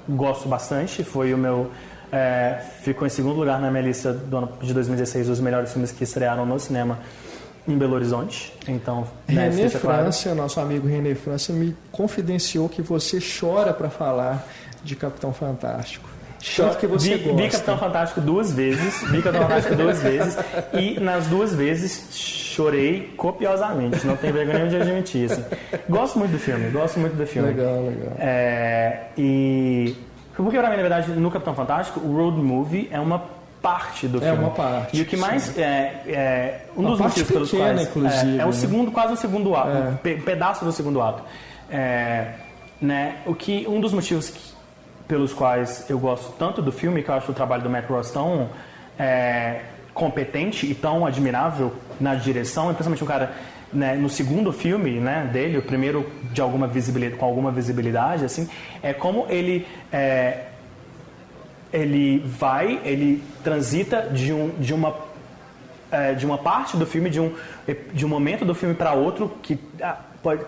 gosto bastante, foi o meu... ficou em segundo lugar na minha lista do ano de 2016 dos melhores filmes que estrearam no cinema em Belo Horizonte. Então, René França, nosso amigo René França, me confidenciou que você chora para falar de Capitão Fantástico. Tanto que você gosta. Vi Capitão Fantástico 2 vezes, e nas 2 vezes chorei copiosamente, não tenho vergonha de admitir. Assim. Gosto muito do filme. Legal. Porque, pra mim, na verdade, no Capitão Fantástico, o road movie é uma parte do filme. É uma parte. E o que mais... um dos motivos pelos pequena, quais... inclusive, quase o segundo ato. Um pedaço do segundo ato. Né, um dos motivos pelos quais eu gosto tanto do filme, que eu acho o trabalho do Matt Ross tão competente e tão admirável na direção, e principalmente um cara... Né, no segundo filme, né, dele, o primeiro com alguma visibilidade, assim, é como ele ele transita de uma parte do filme, de um momento do filme para outro que pode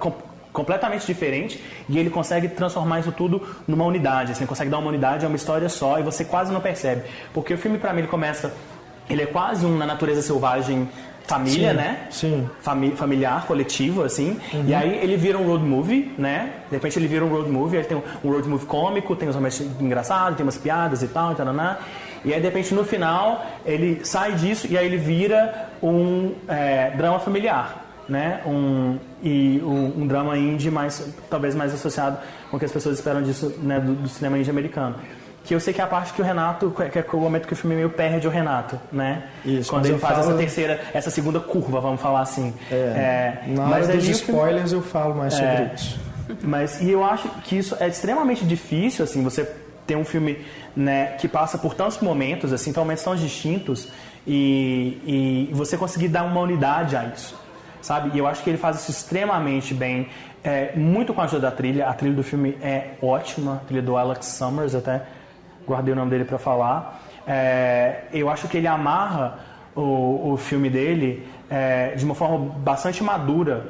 completamente diferente, e ele consegue transformar isso tudo numa unidade, assim, ele consegue dar uma unidade a uma história só, e você quase não percebe, porque o filme, para mim, ele é quase uma natureza selvagem família, sim, né? Sim. Familiar, coletivo, assim. E aí ele vira um road movie, né? De repente ele vira um road movie, ele tem um road movie cômico, tem uns momentos engraçados, tem umas piadas e tal, e aí de repente no final ele sai disso e aí ele vira um drama familiar, né? Um drama indie talvez mais associado com o que as pessoas esperam disso, né? Do cinema indie americano. Que eu sei que é a parte que o Renato, que é o momento que o filme meio perde o Renato, né? Isso, quando ele faz essa segunda curva, vamos falar assim. Na hora dos spoilers eu falo mais sobre isso. E eu acho que isso é extremamente difícil, assim, você ter um filme, né, que passa por tantos momentos, assim, momentos tão distintos, e você conseguir dar uma unidade a isso, sabe? E eu acho que ele faz isso extremamente bem, muito com a ajuda da trilha. A trilha do filme é ótima, a trilha do Alex Summers, até guardei o nome dele para falar. Eu acho que ele amarra o filme dele de uma forma bastante madura,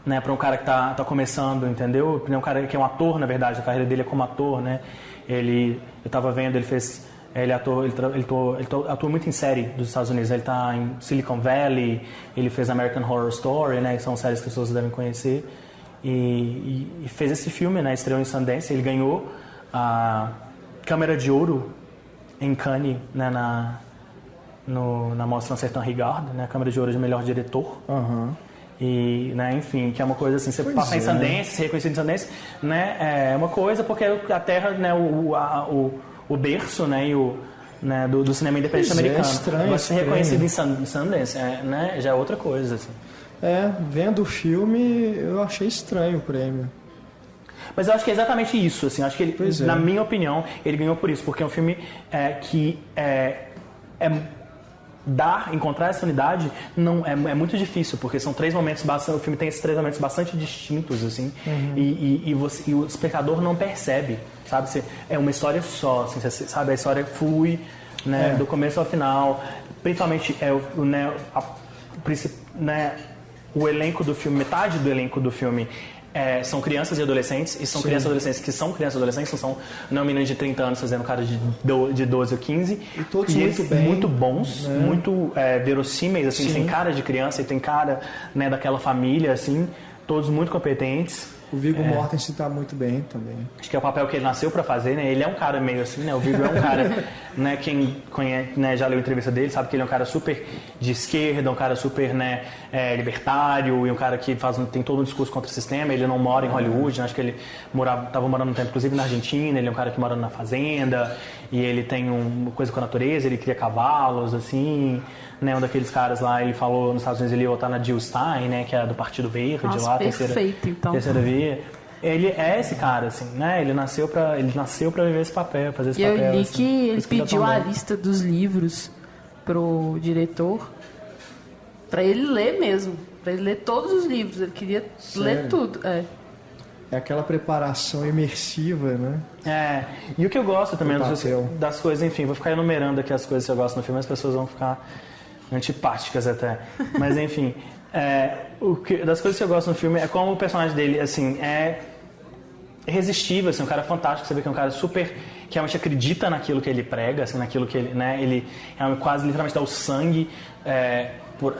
né, para um cara que tá começando, entendeu? Um cara que é um ator, na verdade, a carreira dele é como ator, né? Eu estava vendo, ele atua muito em série dos Estados Unidos. Ele está em Silicon Valley, ele fez American Horror Story, né, que são séries que as pessoas devem conhecer, e fez esse filme, né, estreou em Sundance. Ele ganhou a Câmera de Ouro em Cannes, né, na mostra No Certain Regard, né, a Câmera de Ouro de melhor diretor. E, né, enfim, que é uma coisa assim, você passar em Sundance, ser reconhecido em Sundance, né, é uma coisa, porque a terra, né, o berço, né, do cinema independente americano. Estranho, mas ser reconhecido em Sundance, né, já é outra coisa, assim. Vendo o filme, eu achei estranho o prêmio. Mas eu acho que é exatamente isso, assim, acho que ele, na minha opinião, ele ganhou por isso, porque é um filme que encontrar essa unidade não é muito difícil, porque são três momentos o filme tem esses três momentos bastante distintos, assim, e o espectador não percebe, sabe? É uma história só, assim, você sabe? A história flui, né, do começo ao final, principalmente o elenco do filme, metade do elenco do filme são crianças e adolescentes, e são crianças e adolescentes que são crianças e adolescentes, não são meninos de 30 anos fazendo cara de 12 ou 15. E todos muito bons, muito verossímeis, assim, tem cara de criança e tem cara, né, daquela família, assim, todos muito competentes. O Viggo Mortensen está muito bem também. Acho que é o papel que ele nasceu para fazer, né? Ele é um cara meio assim, né? O Viggo é um cara, né? Quem conhece, né, já leu a entrevista dele, sabe que ele é um cara super de esquerda, um cara super, né, libertário, e um cara que tem todo um discurso contra o sistema. Ele não mora em Hollywood, né? Acho que ele estava morando um tempo, inclusive, na Argentina. Ele é um cara que mora na fazenda, e ele tem uma coisa com a natureza, ele cria cavalos, assim, né? Um daqueles caras lá, ele falou nos Estados Unidos, ele ia votar na Jill Stein, né? Que é do Partido Verde. Nossa, lá, perfeito, então. Terceira via. Ele é esse cara, assim, né? Ele nasceu pra viver esse papel, fazer esse papel. Eu li assim, que ele pediu a lista dos livros pro diretor pra ele ler mesmo, pra ele ler todos os livros. Ele queria ler tudo. É aquela preparação imersiva, né? E o que eu gosto também das coisas, enfim, vou ficar enumerando aqui as coisas que eu gosto no filme, as pessoas vão ficar antipáticas até. Mas enfim, das coisas que eu gosto no filme é como o personagem dele, assim, é irresistível, assim, um cara fantástico. Você vê que é um cara super, que realmente acredita naquilo que ele prega, assim, naquilo que ele, né, ele quase literalmente dá o sangue por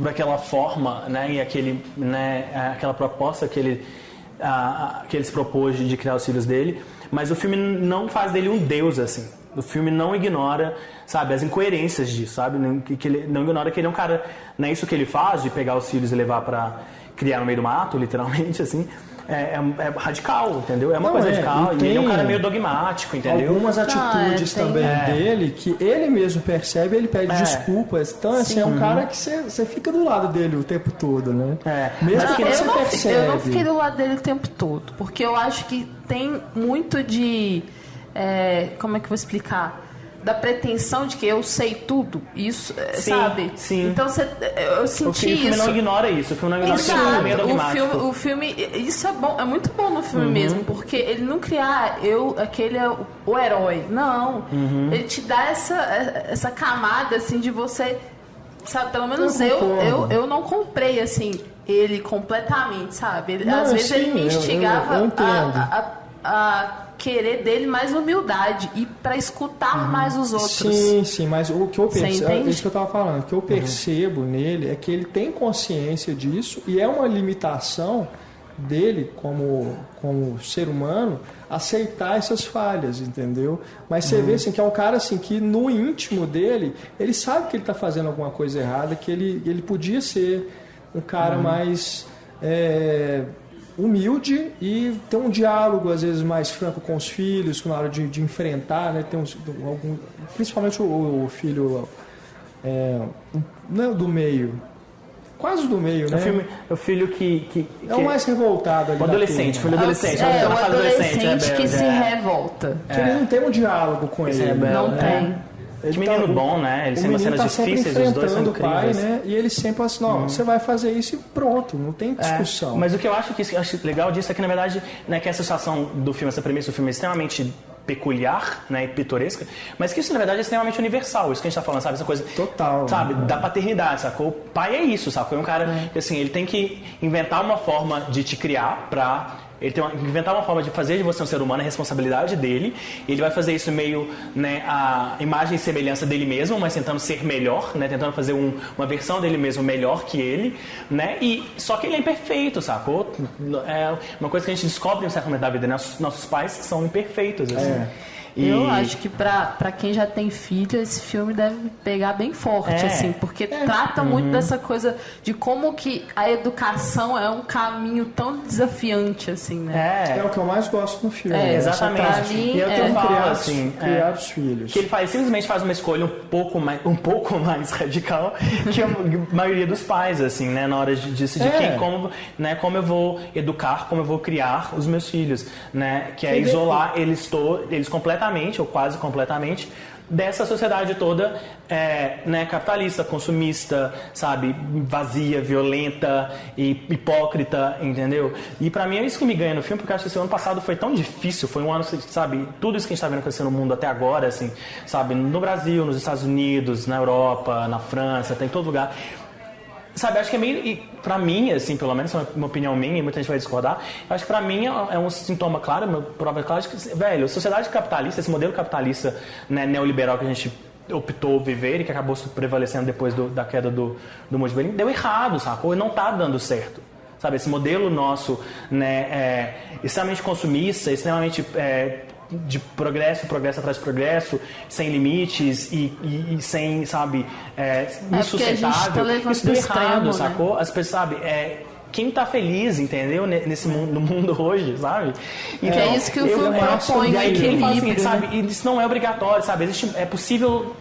aquela forma, né, e aquela proposta que ele se propôs de criar os filhos dele. Mas o filme não faz dele um deus, assim. O filme não ignora, sabe, as incoerências disso, sabe? Que ele não ignora que ele é um cara, não é isso que ele faz, de pegar os filhos e levar pra criar no meio do mato, literalmente, assim. É radical, entendeu? É uma coisa radical. E ele é um cara meio dogmático, entendeu? Algumas atitudes também dele que ele mesmo percebe, ele pede desculpas. Então, assim, é um cara que você fica do lado dele o tempo todo, né? Mesmo que você percebe. Eu não fiquei do lado dele o tempo todo, porque eu acho que tem muito de... como é que eu vou explicar? da pretensão de que eu sei tudo, isso, Sim, sabe? sim. Então eu senti O filme não ignora isso. O filme não ignora Exato. que ele é meio dogmático. O filme, isso é bom, é muito bom no filme mesmo, porque ele não cria aquele é o herói, não. Ele te dá essa camada assim de você, sabe? Pelo menos eu não comprei assim ele completamente, sabe? Às vezes ele me instigava a querer dele mais humildade e para escutar mais os outros. Sim, mas o que eu percebo, é isso que eu estava falando, o que eu percebo nele é que ele tem consciência disso e é uma limitação dele como ser humano aceitar essas falhas, entendeu? Mas você vê assim, que é um cara assim, que no íntimo dele, ele sabe que ele está fazendo alguma coisa errada, que ele podia ser um cara mais humilde e ter um diálogo às vezes mais franco com os filhos na hora de enfrentar, né? Tem principalmente o filho não é do meio, quase do meio, né? O filho que é o mais revoltado ali. O adolescente, filho adolescente. O adolescente que se revolta. Que ele não tem um diálogo com ele. Não tem. Que menino bom, né? Ele tem umas cenas difíceis, os dois são incríveis. Né? E ele sempre fala assim, não, você vai fazer isso e pronto, não tem discussão. Mas o que eu acho legal disso é que, na verdade, né, que essa situação do filme, essa premissa do filme é extremamente peculiar, né, e pitoresca, mas que isso, na verdade, é extremamente universal, isso que a gente tá falando, sabe? Essa coisa, total, sabe, da paternidade, sacou? O pai é isso, sacou? É um cara que, assim, ele tem que inventar uma forma de te criar pra... Ele tem que inventar uma forma de fazer de você um ser humano, a responsabilidade dele. Ele vai fazer isso meio, né, a imagem e semelhança dele mesmo, mas tentando ser melhor, né, tentando fazer uma versão dele mesmo melhor que ele, né? E só que ele é imperfeito, sacou? É uma coisa que a gente descobre em um certo momento da vida, né? Nossos pais são imperfeitos, assim. Eu acho que pra quem já tem filho, esse filme deve pegar bem forte, assim, porque trata muito dessa coisa de como que a educação é um caminho tão desafiante, assim, né? É o que eu mais gosto no filme. Exatamente. Pra mim, e eu tenho criar, assim, criar os filhos. Que ele simplesmente faz uma escolha um pouco mais radical que a maioria dos pais, assim, né? Na hora de decidir como eu vou educar, como eu vou criar os meus filhos, né? Que é isolar eles completamente ou quase completamente dessa sociedade toda né, capitalista, consumista, sabe, vazia, violenta e hipócrita, entendeu? E pra mim é isso que me ganha no filme, porque eu acho que esse ano passado foi tão difícil, foi um ano, sabe, tudo isso que a gente tá vendo acontecer no mundo até agora, assim, sabe, no Brasil, nos Estados Unidos, na Europa, na França, tem em todo lugar. Sabe, acho que é meio... Pra mim, assim, pelo menos, é uma opinião minha, e muita gente vai discordar, acho que pra mim é um sintoma claro, uma prova clara de que, velho, a sociedade capitalista, esse modelo capitalista, né, neoliberal que a gente optou viver e que acabou prevalecendo depois da queda do Muro de Berlim, deu errado, sacou? E não tá dando certo. Sabe, esse modelo nosso, né, extremamente consumista, extremamente... de progresso atrás de progresso, sem limites e sem, sabe, insustentável. Isso deu errado, sacou? As pessoas, sabe, quem tá feliz, entendeu? Nesse mundo, no mundo hoje, sabe? Então, é isso que o filme propõe, e aí ele fala assim, equilíbrio, sabe? E isso não é obrigatório, sabe? É possível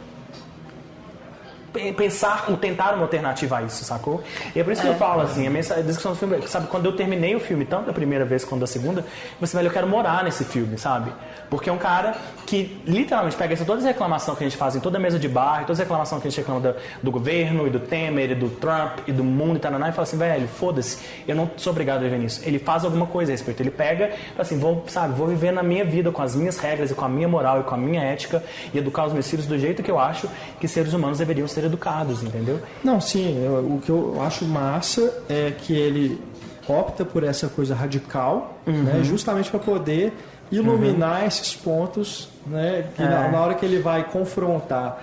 pensar ou tentar uma alternativa a isso, sacou? E é por isso que eu falo, assim, a descrição do filme, sabe, quando eu terminei o filme, tanto da primeira vez quanto da segunda, eu quero morar nesse filme, sabe? Porque é um cara que literalmente pega todas as reclamações que a gente faz em toda a mesa de bar, todas as reclamações que a gente reclama do governo, e do Temer, e do Trump, e do mundo e tal, e fala assim, velho, foda-se, eu não sou obrigado a viver nisso. Ele faz alguma coisa a respeito, ele pega, fala assim, vou viver na minha vida com as minhas regras, e com a minha moral, e com a minha ética, e educar os meus filhos do jeito que eu acho que seres humanos deveriam ser educados, entendeu? Não, sim, o que eu acho massa é que ele opta por essa coisa radical, né, justamente para poder iluminar esses pontos, né, que na hora que ele vai confrontar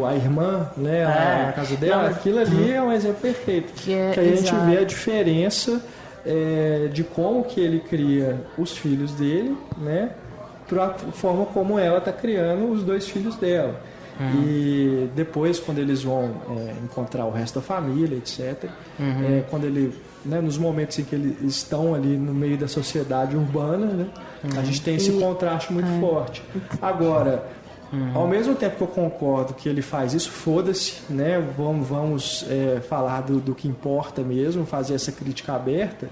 a irmã, né, na casa dela, aquilo ali é um exemplo perfeito, que aí a gente vê a diferença de como que ele cria os filhos dele, né, para a forma como ela está criando os dois filhos dela. E depois, quando eles vão encontrar o resto da família, etc., quando ele, né, nos momentos em que eles estão ali no meio da sociedade urbana, né, a gente tem esse contraste muito forte. Agora, ao mesmo tempo que eu concordo que ele faz isso, foda-se, né, vamos falar do que importa mesmo, fazer essa crítica aberta.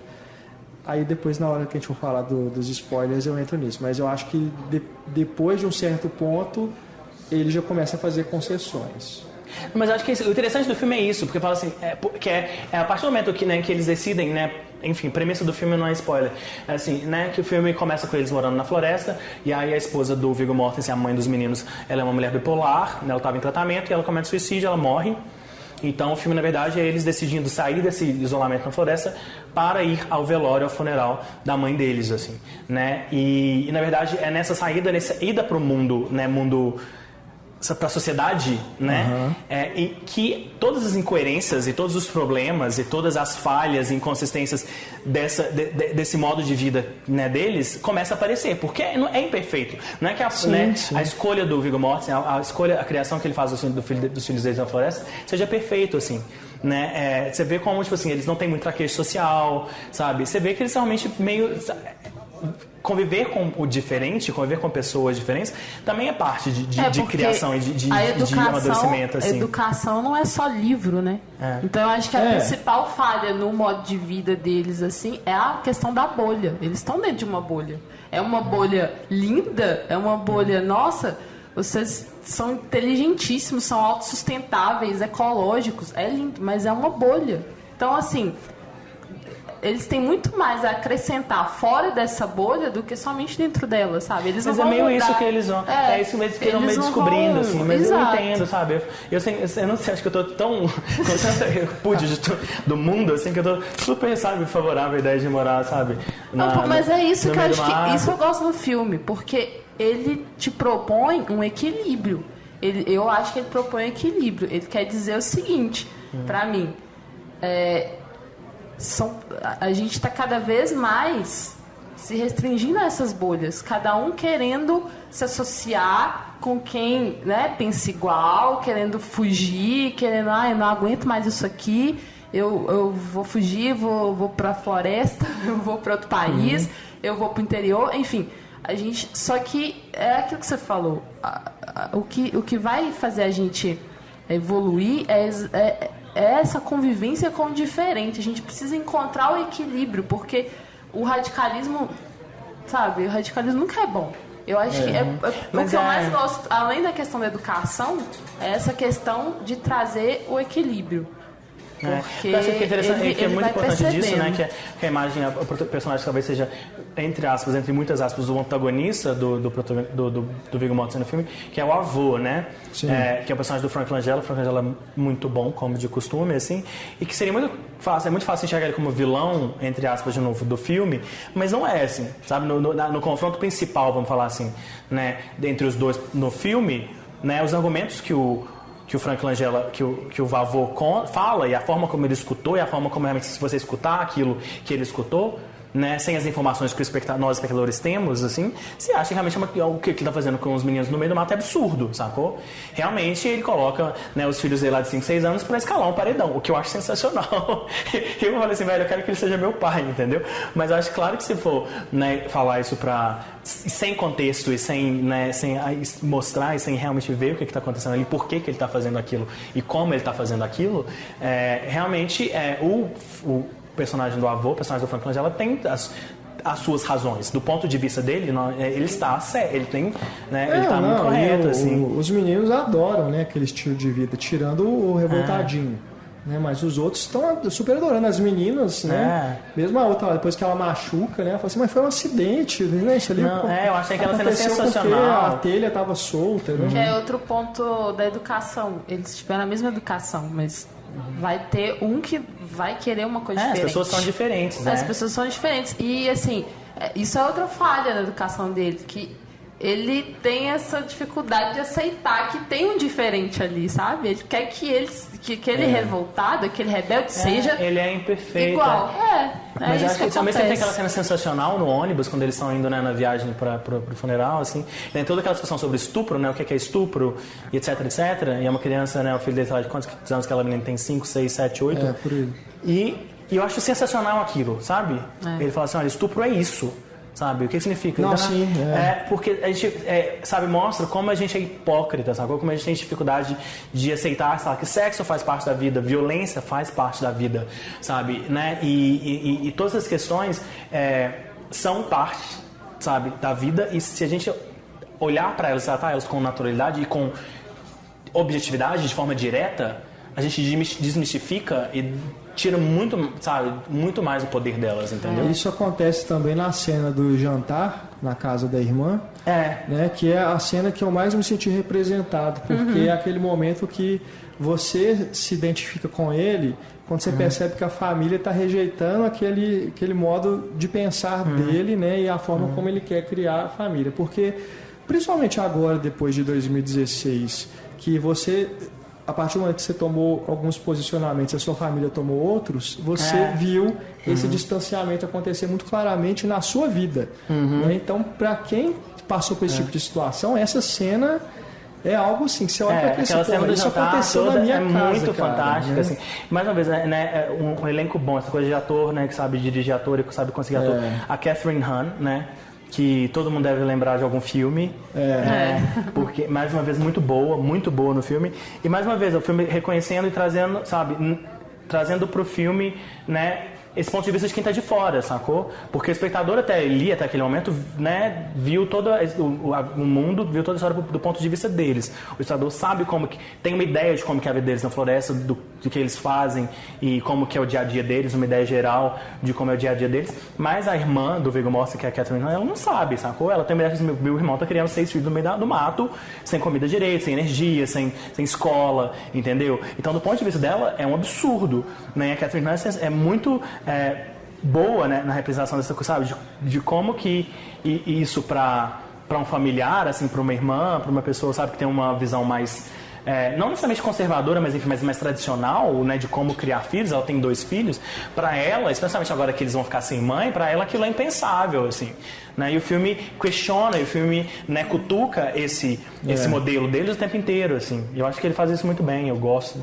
Aí depois, na hora que a gente for falar dos spoilers, eu entro nisso. Mas eu acho que depois de um certo ponto, ele já começa a fazer concessões. Mas eu acho que o interessante do filme é isso, porque fala assim, a partir do momento que, né, que eles decidem, né, enfim, premissa do filme não é spoiler, é assim, né, que o filme começa com eles morando na floresta, e aí a esposa do Viggo Mortensen, a mãe dos meninos, ela é uma mulher bipolar, né, ela estava em tratamento e ela comete suicídio, ela morre. Então o filme, na verdade, é eles decidindo sair desse isolamento na floresta para ir ao velório, ao funeral da mãe deles, assim, né? E na verdade, é nessa saída, nessa ida para o mundo, né, para a sociedade, né? E que todas as incoerências e todos os problemas e todas as falhas e inconsistências desse modo de vida, né, deles começa a aparecer, porque é imperfeito. Não é que a escolha do Viggo Mortensen, a criação que ele faz dos filhos deles na floresta seja perfeito, assim. Né? Você vê como, tipo assim, eles não têm muito traquejo social, sabe? Você vê que eles realmente meio... Conviver com o diferente, conviver com pessoas diferentes, também é parte de criação e de amadurecimento. Assim. A educação não é só livro, né? Então eu acho que a principal falha no modo de vida deles assim, é a questão da bolha. Eles estão dentro de uma bolha. É uma bolha linda, é uma bolha, nossa, vocês são inteligentíssimos, são autossustentáveis, ecológicos, é lindo, mas é uma bolha. Então, assim... Eles têm muito mais a acrescentar fora dessa bolha do que somente dentro dela, sabe? Eles mas não vão é meio mudar. Isso que eles vão... É isso mesmo que eles vão meio descobrindo, assim. Mas Exato. eu entendo, sabe? Eu não sei, acho que eu tô tão... com tanta repúdio do mundo, assim, que eu tô super, sabe, favorável à ideia de morar, sabe? Mas é isso que eu acho que... Isso eu gosto no filme, porque ele te propõe um equilíbrio. Eu acho que ele propõe um equilíbrio. Ele quer dizer o seguinte, pra mim... a gente está cada vez mais se restringindo a essas bolhas, cada um querendo se associar com quem, né, pensa igual, querendo fugir, querendo, eu não aguento mais isso aqui, eu vou fugir, vou para a floresta, eu vou para outro país, eu vou para o interior, enfim, só que é aquilo que você falou, o que vai fazer a gente evoluir é essa convivência com o diferente. A gente precisa encontrar o equilíbrio, porque o radicalismo, sabe, o radicalismo nunca é bom. Eu acho que o que eu mais gosto, além da questão da educação, é essa questão de trazer o equilíbrio. Porque eu acho que é interessante, que é muito importante disso, né? Que a imagem, o personagem talvez seja, entre muitas aspas, o antagonista do Viggo Mortensen no filme, que é o avô, né? Que é o personagem do Frank Langella. O Frank Langella é muito bom, como de costume, assim, e que seria muito fácil enxergar ele como vilão, entre aspas, de novo, do filme, mas não é assim, sabe? No confronto principal, vamos falar assim, né? Entre os dois no filme, né? Os argumentos que o Frank Langella, que o Vavô fala, e a forma como ele escutou, e a forma como realmente, se você escutar aquilo que ele escutou, né, sem as informações que nós espectadores temos, assim, você acha que realmente o que ele está fazendo com os meninos no meio do mato é absurdo, sacou? Realmente ele coloca, né, os filhos dele lá de 5, 6 anos para escalar um paredão, o que eu acho sensacional. Eu falei assim, velho, eu quero que ele seja meu pai, entendeu? Mas eu acho claro que se for, né, falar isso sem contexto e sem mostrar e sem realmente ver o que está acontecendo ali, por que ele está fazendo aquilo e como ele está fazendo aquilo, realmente o personagem do avô, o personagem do Frank Langella, tem as suas razões. Do ponto de vista dele, ele está certo, ele tem, né, ele está muito correto. Assim. Os meninos adoram, né, aquele estilo de vida, tirando o revoltadinho. Né, mas os outros estão super adorando as meninas, né? Mesmo a outra, depois que ela machuca, né? Ela fala assim, mas foi um acidente, né? Isso ali, eu achei que ela cena sensacional. A telha estava solta, né? Que é outro ponto da educação. Eles tiveram a mesma educação, mas vai ter um que vai querer uma coisa diferente. As pessoas são diferentes, né? As pessoas são diferentes. E, assim, isso é outra falha na educação dele, que ele tem essa dificuldade de aceitar que tem um diferente ali, sabe? Ele quer que aquele revoltado, aquele rebelde seja ele é imperfeito. Igual. Mas isso acho que também tem aquela cena sensacional no ônibus, quando eles estão indo, né, na viagem pro funeral, assim. Tem toda aquela discussão sobre estupro, né? O que é estupro, e etc, etc. E é uma criança, né? O filho dele, sei lá, de quantos anos que ela menina tem? 5, 6, 7, 8? Por aí. E eu acho sensacional aquilo, sabe? Ele fala assim, olha, estupro é isso. Sabe? O que significa? Não, então, sim, porque a gente, sabe, mostra como a gente é hipócrita, sabe? Como a gente tem dificuldade de aceitar, sabe, que sexo faz parte da vida, violência faz parte da vida, sabe? Né? E todas as questões são parte, sabe, da vida, e se a gente olhar para elas, tratar elas com naturalidade e com objetividade, de forma direta, a gente desmistifica e tira muito, sabe, muito mais o poder delas, entendeu? Isso acontece também na cena do jantar, na casa da irmã, né, que é a cena que eu mais me senti representado, porque é aquele momento que você se identifica com ele quando você percebe que a família está rejeitando aquele modo de pensar dele, né, e a forma como ele quer criar a família. Porque, principalmente agora, depois de 2016, que você, a partir do momento que você tomou alguns posicionamentos, a sua família tomou outros, você viu esse distanciamento acontecer muito claramente na sua vida. Né? Então, para quem passou por esse tipo de situação, essa cena é algo assim, que você olha para aquele cena do jantar aconteceu na minha casa, muito cara, fantástica, né? assim. Mais uma vez, né, um elenco bom, essa coisa de ator, né, que sabe dirigir ator e que sabe conseguir ator. A Catherine Hahn, né, que todo mundo deve lembrar de algum filme, porque, mais uma vez, muito boa no filme. E, mais uma vez, o filme reconhecendo e trazendo, sabe, trazendo pro filme, né, esse ponto de vista de quem está de fora, sacou? Porque o espectador até aquele momento, né, viu todo o mundo, viu toda a história do ponto de vista deles. O espectador sabe como que tem uma ideia de como que é a vida deles na floresta, do que eles fazem e como que é o dia a dia deles, uma ideia geral de como é o dia a dia deles. Mas a irmã do Viggo Mortensen, que é a Catherine, ela não sabe, sacou? Ela tem uma ideia que meu irmão tá criando 6 filhos no meio do mato, sem comida direito, sem energia, sem escola, entendeu? Então, do ponto de vista dela, é um absurdo, né? A Catherine é muito boa, né, na representação dessa coisa, sabe? De como que isso para um familiar, assim, para uma irmã, para uma pessoa, sabe, que tem uma visão mais não necessariamente conservadora, mas enfim, mais tradicional, né, de como criar filhos. Ela tem 2 filhos. Para ela, especialmente agora que eles vão ficar sem mãe, para ela aquilo é impensável, assim, né? E o filme questiona, e o filme, né, cutuca esse modelo deles o tempo inteiro, assim. E eu acho que ele faz isso muito bem. Eu gosto.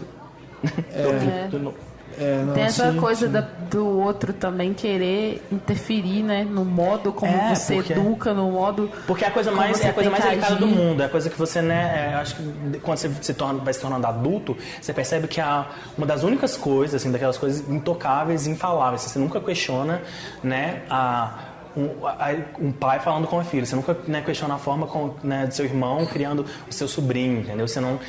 Tem essa coisa do outro também querer interferir, né, no modo como você educa, no modo. Porque é a coisa mais delicada do mundo, é a coisa que você, né, acho que quando você vai se tornando adulto, você percebe que uma das únicas coisas, assim, daquelas coisas intocáveis e infaláveis, você nunca questiona, né, um pai falando com o filho. Você nunca, né, questiona a forma né, do seu irmão criando o seu sobrinho, entendeu? Você não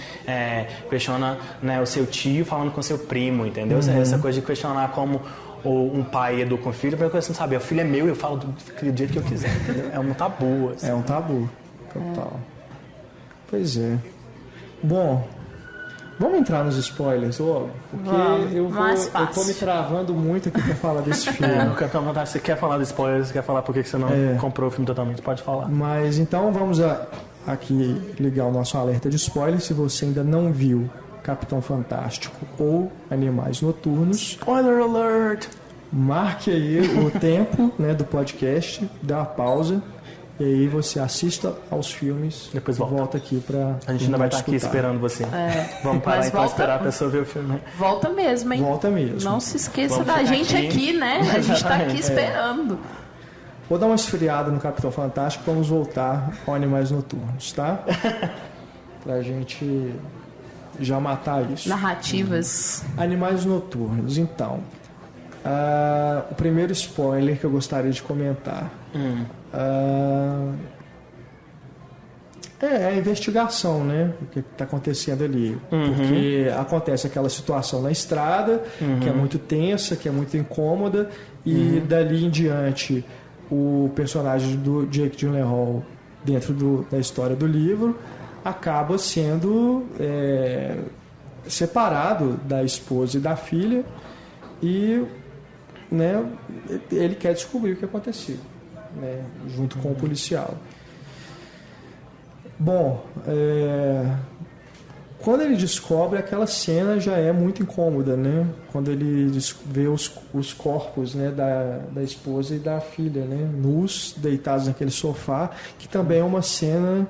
questiona, né, o seu tio falando com o seu primo, entendeu? Essa coisa de questionar como um pai educa um filho, a primeira coisa que você não sabe, o filho é meu e eu falo do jeito que eu quiser, entendeu? É um tabu. Assim. É um tabu, total. Pois é. Bom, vamos entrar nos spoilers, porque eu tô me travando muito aqui pra falar desse filme. Eu quero ter uma vontade. Você quer falar de spoilers, você quer falar por que você não comprou o filme totalmente, pode falar. Mas então vamos aqui ligar o nosso alerta de spoilers. Se você ainda não viu Capitão Fantástico ou Animais Noturnos, Spoiler alert! Marque aí o tempo, né, do podcast, dá uma pausa. E aí você assista aos filmes, depois volta aqui pra... A gente ainda vai estar aqui esperando você. Vamos parar então esperar a pessoa ver o filme. Volta mesmo, hein? Volta mesmo. Não se esqueça da gente aqui, né? A gente tá aqui esperando. Vou dar uma esfriada no Capitão Fantástico, vamos voltar ao Animais Noturnos, tá? Pra gente já matar isso. Narrativas. Animais Noturnos, então. O primeiro spoiler que eu gostaria de comentar. É a investigação, né? O que está acontecendo ali. Porque acontece aquela situação na estrada, que é muito tensa, que é muito incômoda, e dali em diante o personagem do Jake Gyllenhaal, dentro da história do livro, acaba sendo separado da esposa e da filha, e, né, ele quer descobrir o que aconteceu, né, junto com o policial. Bom, quando ele descobre, aquela cena já é muito incômoda, né? Quando ele vê os corpos, né, da esposa e da filha, né, nus, deitados naquele sofá, que também é uma cena...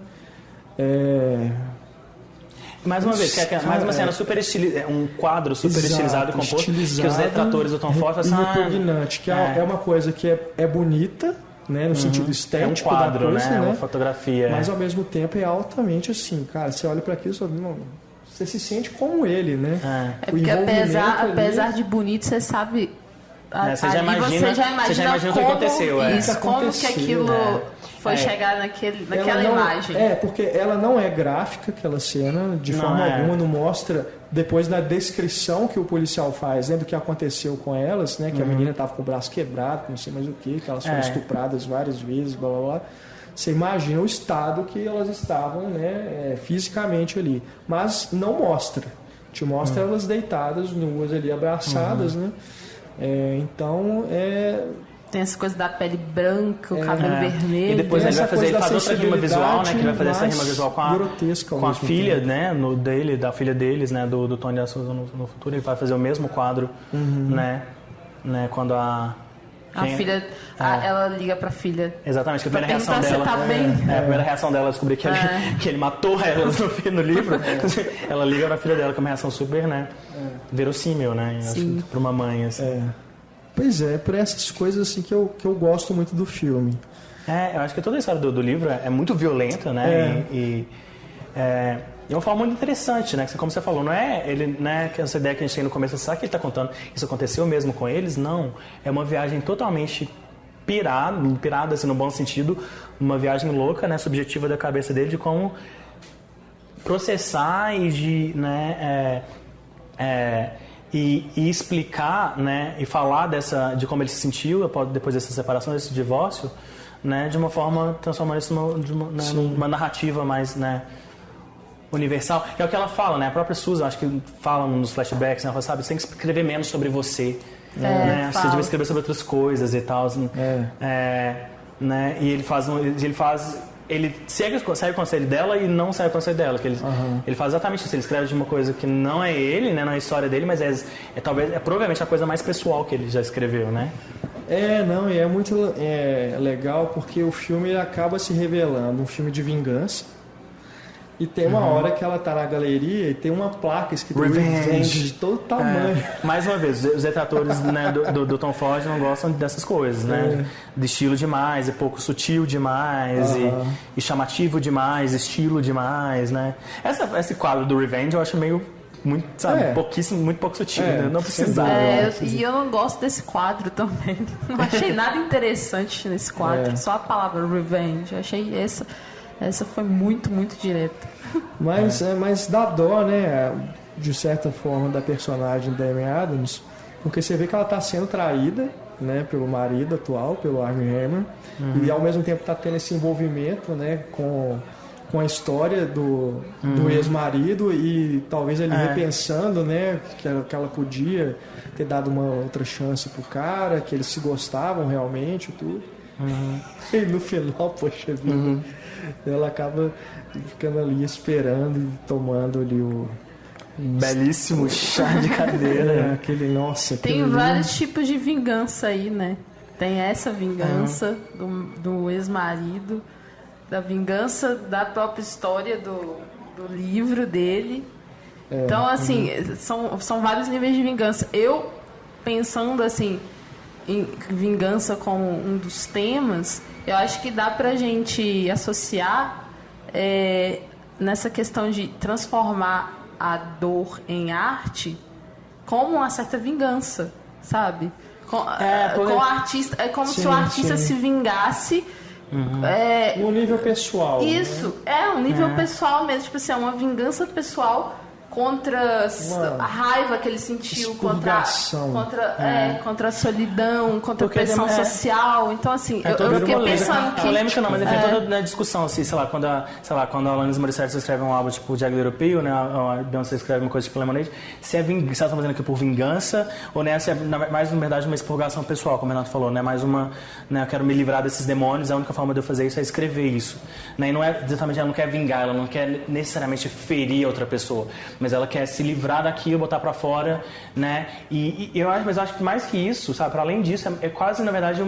Mais uma vez, mais uma cena super estilizada, um quadro super estilizado e composto, que os detratores do Tom Ford e repugnante, que é uma coisa que é bonita, né, no sentido estético, é um quadro, da coisa, né? Uma fotografia. Mas ao mesmo tempo é altamente assim, cara, você olha para aquilo e fala, não, você se sente como ele, né? Porque apesar de bonito, você sabe... Você já imagina o que aconteceu. Isso, como que aquilo foi chegar naquela não, imagem. Porque ela não é gráfica, aquela cena, de forma alguma, não mostra, depois na descrição que o policial faz, né, do que aconteceu com elas, né, que a menina estava com o braço quebrado, não sei mais o que elas foram estupradas várias vezes, blá blá blá. Você imagina o estado que elas estavam, né, fisicamente ali. Mas não mostra. Te mostra elas deitadas, nuas ali, abraçadas, né? Então, tem essa coisa da pele branca, o cabelo vermelho. E depois ele faz outra rima visual, né? Que ele vai fazer essa rima visual com a filha, né? Da filha deles, né? Do Tony da Souza no futuro. Ele vai fazer o mesmo quadro, né? Quando a filha, ela liga pra filha. Exatamente, que a primeira reação dela. Tá bem. A primeira reação dela é descobrir que ele matou ela no livro. Ela liga pra filha dela, que é uma reação super, né? Verossímil, né? Acho que pra uma mãe, assim. Pois é, por essas coisas assim que eu gosto muito do filme. Eu acho que toda a história do livro é muito violenta, né? É uma forma muito interessante, né? Como você falou, não é ele, né? Que essa ideia que a gente tem no começo, será que ele está contando isso aconteceu mesmo com eles? Não. É uma viagem totalmente pirada, assim, no bom sentido, uma viagem louca, né? Subjetiva da cabeça dele de como processar e de, né? E explicar, né? E falar de como ele se sentiu depois dessa separação, desse divórcio, né? De uma forma transformando isso numa narrativa mais, né? Universal, que é o que ela fala, né? A própria Susan, acho que fala nos flashbacks, né? Ela fala, sabe, você tem que escrever menos sobre você, né? Você deve escrever sobre outras coisas e tal, né? E ele segue o conselho dela e não segue o conselho dela, que ele faz exatamente isso, ele escreve de uma coisa que não é ele, né? Não é a história dele, mas é provavelmente a coisa mais pessoal que ele já escreveu, né? E é muito legal porque o filme acaba se revelando um filme de vingança. E tem uma hora que ela tá na galeria e tem uma placa escrita Revenge de todo tamanho. Mais uma vez, os detratores, né, do Tom Ford não gostam dessas coisas, né? De estilo demais, é pouco sutil demais, e chamativo demais, estilo demais, né? Esse quadro do Revenge eu acho meio muito, sabe, muito pouco sutil, né? Não precisava. E eu não gosto desse quadro também. Não achei nada interessante nesse quadro, só a palavra Revenge. Eu achei essa foi muito, muito direta. Mas dá dó, né, de certa forma, da personagem da Amy Adams, porque você vê que ela está sendo traída, né, pelo marido atual, pelo Armie Hammer, e ao mesmo tempo está tendo esse envolvimento, né, com a história do ex-marido e talvez ele repensando, né, que ela podia ter dado uma outra chance pro cara, que eles se gostavam realmente e tudo. E no final, poxa vida, ela acaba ficando ali esperando e tomando ali o belíssimo chá de cadeira. Tem vários tipos de vingança aí, né? Tem essa vingança do ex-marido, da vingança da própria história do livro dele. Então, assim, são vários níveis de vingança. Eu, pensando assim em vingança como um dos temas, eu acho que dá pra gente associar nessa questão de transformar a dor em arte como uma certa vingança, sabe? Com o artista, é como se o artista se vingasse no nível pessoal. Isso, um nível pessoal mesmo, tipo assim, uma vingança pessoal contra a raiva que ele sentiu, contra a solidão, contra a pressão social. Então, assim, eu fiquei pensando que... Polêmica não, mas tem toda a discussão, assim, sei lá, quando a Alanis Morissette escreve um álbum tipo Jagged Little Pill, né, a Beyoncé escreve uma coisa tipo Lemonade, se ela está fazendo aquilo por vingança, ou né, se é mais, na verdade, uma expurgação pessoal, como o Renato falou, né, mais uma, né, eu quero me livrar desses demônios, a única forma de eu fazer isso é escrever isso. Né, e não é exatamente, ela não quer vingar, ela não quer necessariamente ferir outra pessoa, mas ela quer se livrar daquilo, botar pra fora, né? Eu acho que mais que isso, sabe? Para além disso, é quase, na verdade,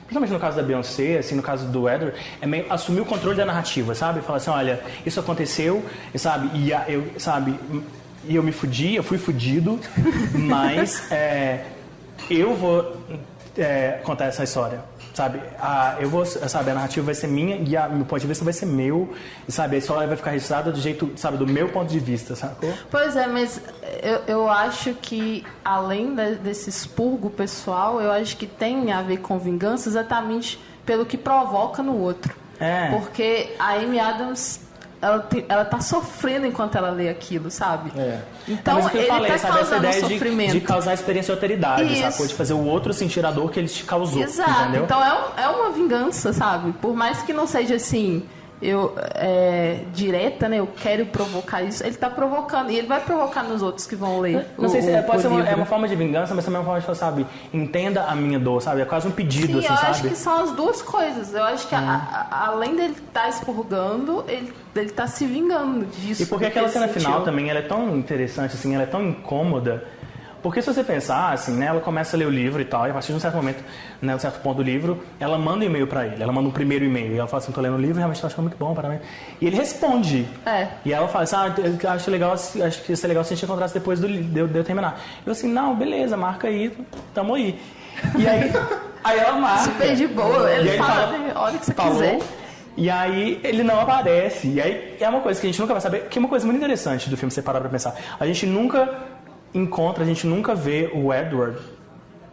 principalmente no caso da Beyoncé, assim, no caso do Edward, é meio assumir o controle da narrativa, sabe? Falar assim, olha, isso aconteceu, sabe? E eu me fudi, eu fui fudido, mas eu vou contar essa história. Sabe, a narrativa vai ser minha e o meu ponto de vista vai ser meu, e sabe, a história vai ficar registrada do jeito, sabe, do meu ponto de vista, sacou? Pois é, mas eu acho que além desse expurgo pessoal, eu acho que tem a ver com vingança exatamente pelo que provoca no outro. Porque a Amy Adams, ela tá sofrendo enquanto ela lê aquilo, sabe? Então, mas o que eu falei, tá sabe, essa causando ideia sofrimento. de causar experiência de alteridade, sacou? De fazer o outro sentir a dor que ele te causou, Exato. entendeu? Então é uma vingança, sabe? Por mais que não seja assim, direta, né? Eu quero provocar isso. Ele tá provocando. E ele vai provocar nos outros que vão ler. Não sei se pode ser uma forma de vingança, mas também é uma forma de falar, sabe? Entenda a minha dor, sabe? É quase um pedido, assim, eu sabe? acho que são as duas coisas. Eu acho que além dele estar expurgando, ele tá se vingando disso. E porque aquela cena final também, ela é tão interessante, assim, ela é tão incômoda. Porque se você pensar, assim, né, ela começa a ler o livro e tal, e a partir de um certo momento, né, um certo ponto do livro, ela manda um e-mail pra ele, ela manda um primeiro e-mail, e ela fala assim, tô lendo o livro, realmente tô achando muito bom, parabéns. E ele responde. E ela fala assim, eu acho que ia ser legal se a gente encontrasse depois de eu terminar. Eu assim, não, beleza, marca aí, tamo aí. E aí ela marca. Super de boa, ele fala, a hora que você quiser. E aí ele não aparece. E aí é uma coisa que a gente nunca vai saber, que é uma coisa muito interessante do filme, você parar pra pensar. A gente nunca vê o Edward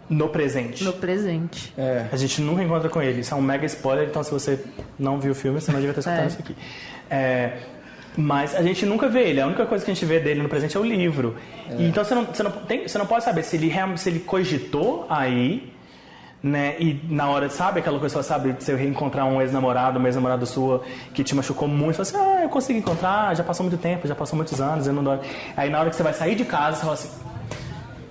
no presente. No presente. A gente nunca encontra com ele. Isso é um mega spoiler, então se você não viu o filme, você não devia ter escutado isso aqui. Mas a gente nunca vê ele. A única coisa que a gente vê dele no presente é o livro. E então você não pode saber se ele cogitou aí, né? E na hora, sabe aquela coisa, sabe, você reencontrar um ex-namorado, uma ex-namorada sua que te machucou muito, você fala assim, eu consegui encontrar, já passou muito tempo, já passou muitos anos, eu não dou. Aí na hora que você vai sair de casa, você fala assim,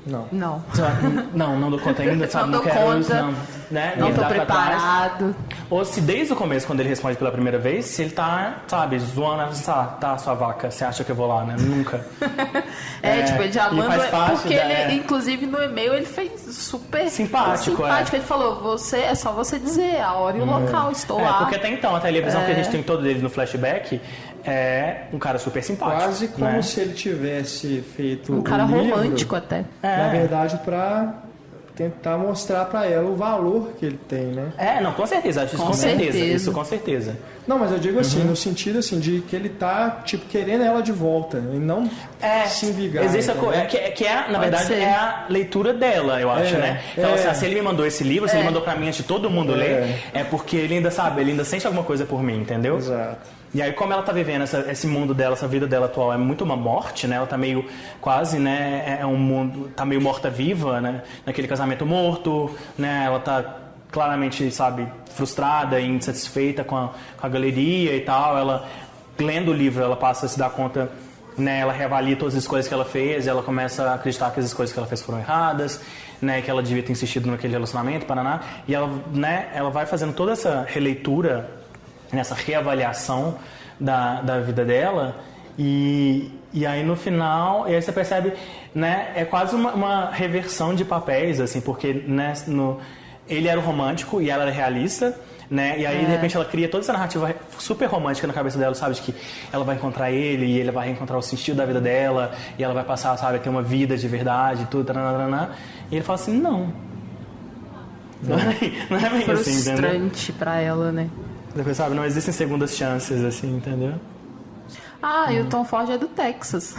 não dou conta ainda, sabe? Não quero isso, não. Né? Não tô preparado. Ou se desde o começo, quando ele responde pela primeira vez, se ele tá, sabe, zoando, tá, sua vaca, você acha que eu vou lá, né? Nunca. Tipo, ele já manda. Porque ele, inclusive, no e-mail ele fez super simpático. Ele falou, é só você dizer a hora e o local, estou lá. Porque até então, até ali a visão que a gente tem toda dele no flashback é um cara super simpático. Quase como se ele tivesse feito um cara livro, romântico até. Na verdade, pra tentar mostrar pra ela o valor que ele tem, né? Não, com certeza. Acho isso com certeza. Isso com certeza. Não, mas eu digo assim, no sentido assim, de que ele tá, tipo, querendo ela de volta. E não se envigar. Existe na verdade, é a leitura dela, eu acho, né? Então, se ele me mandou esse livro, se ele mandou pra mim antes de todo mundo ler, é porque ele ainda sabe, ele ainda sente alguma coisa por mim, entendeu? Exato. E aí, como ela tá vivendo esse mundo dela, essa vida dela atual, é muito uma morte, né? Ela tá meio, quase, né? É um mundo, tá meio morta-viva, né? Naquele casamento morto, né? Ela tá claramente, sabe, frustrada e insatisfeita com a galeria e tal. Ela, lendo o livro, ela passa a se dar conta, né? Ela reavalia todas as escolhas que ela fez e ela começa a acreditar que as escolhas que ela fez foram erradas, né? Que ela devia ter insistido naquele relacionamento, paraná. E ela, né? Ela vai fazendo toda essa releitura, nessa reavaliação da vida dela e aí no final, e aí você percebe, né, é quase uma reversão de papéis, assim, porque, né, ele era o romântico e ela era realista, né, e aí de repente ela cria toda essa narrativa super romântica na cabeça dela, sabe, de que ela vai encontrar ele e ele vai reencontrar o sentido da vida dela e ela vai passar, sabe, a ter uma vida de verdade, tudo, taranana, e ele fala assim, não é bem assim, entendeu? Frustrante pra ela, né? Você sabe, não existem segundas chances, assim, entendeu? E o Tom Ford é do Texas.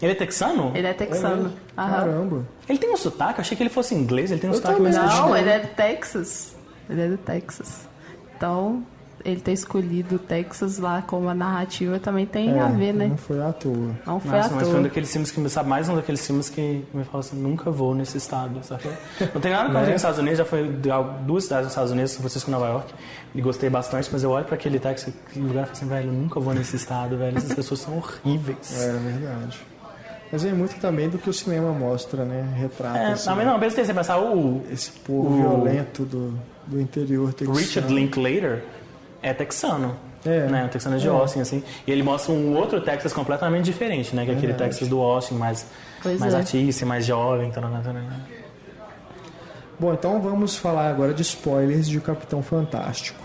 Ele é texano? Ele é texano. Caramba. Ele tem um sotaque? Eu achei que ele fosse inglês, ele tem um sotaque mais Não, ele é do Texas. Ele é do Texas. Então, ele ter escolhido o Texas lá como a narrativa também tem a ver, né? Não foi à toa. Não foi à toa. Mas foi um daqueles filmes que me sabe, mais um daqueles filmes que me fala assim, nunca vou nesse estado, sabe? Não tem nada contra os Estados Unidos, já fui duas cidades nos Estados Unidos, São Francisco e Nova York, e gostei bastante, mas eu olho pra aquele Texas, aquele lugar e falo assim, velho, eu nunca vou nesse estado, velho, essas pessoas são horríveis. É verdade. Mas é muito também do que o cinema mostra, né? Retrata assim, não, mesmo você pensar esse povo violento do interior texano. Richard Linklater é texano. Né? O texano de Austin, assim. E ele mostra um outro Texas completamente diferente, né? Que é aquele Texas do Austin, mais artista, mais jovem. Bom, então vamos falar agora de spoilers de O Capitão Fantástico.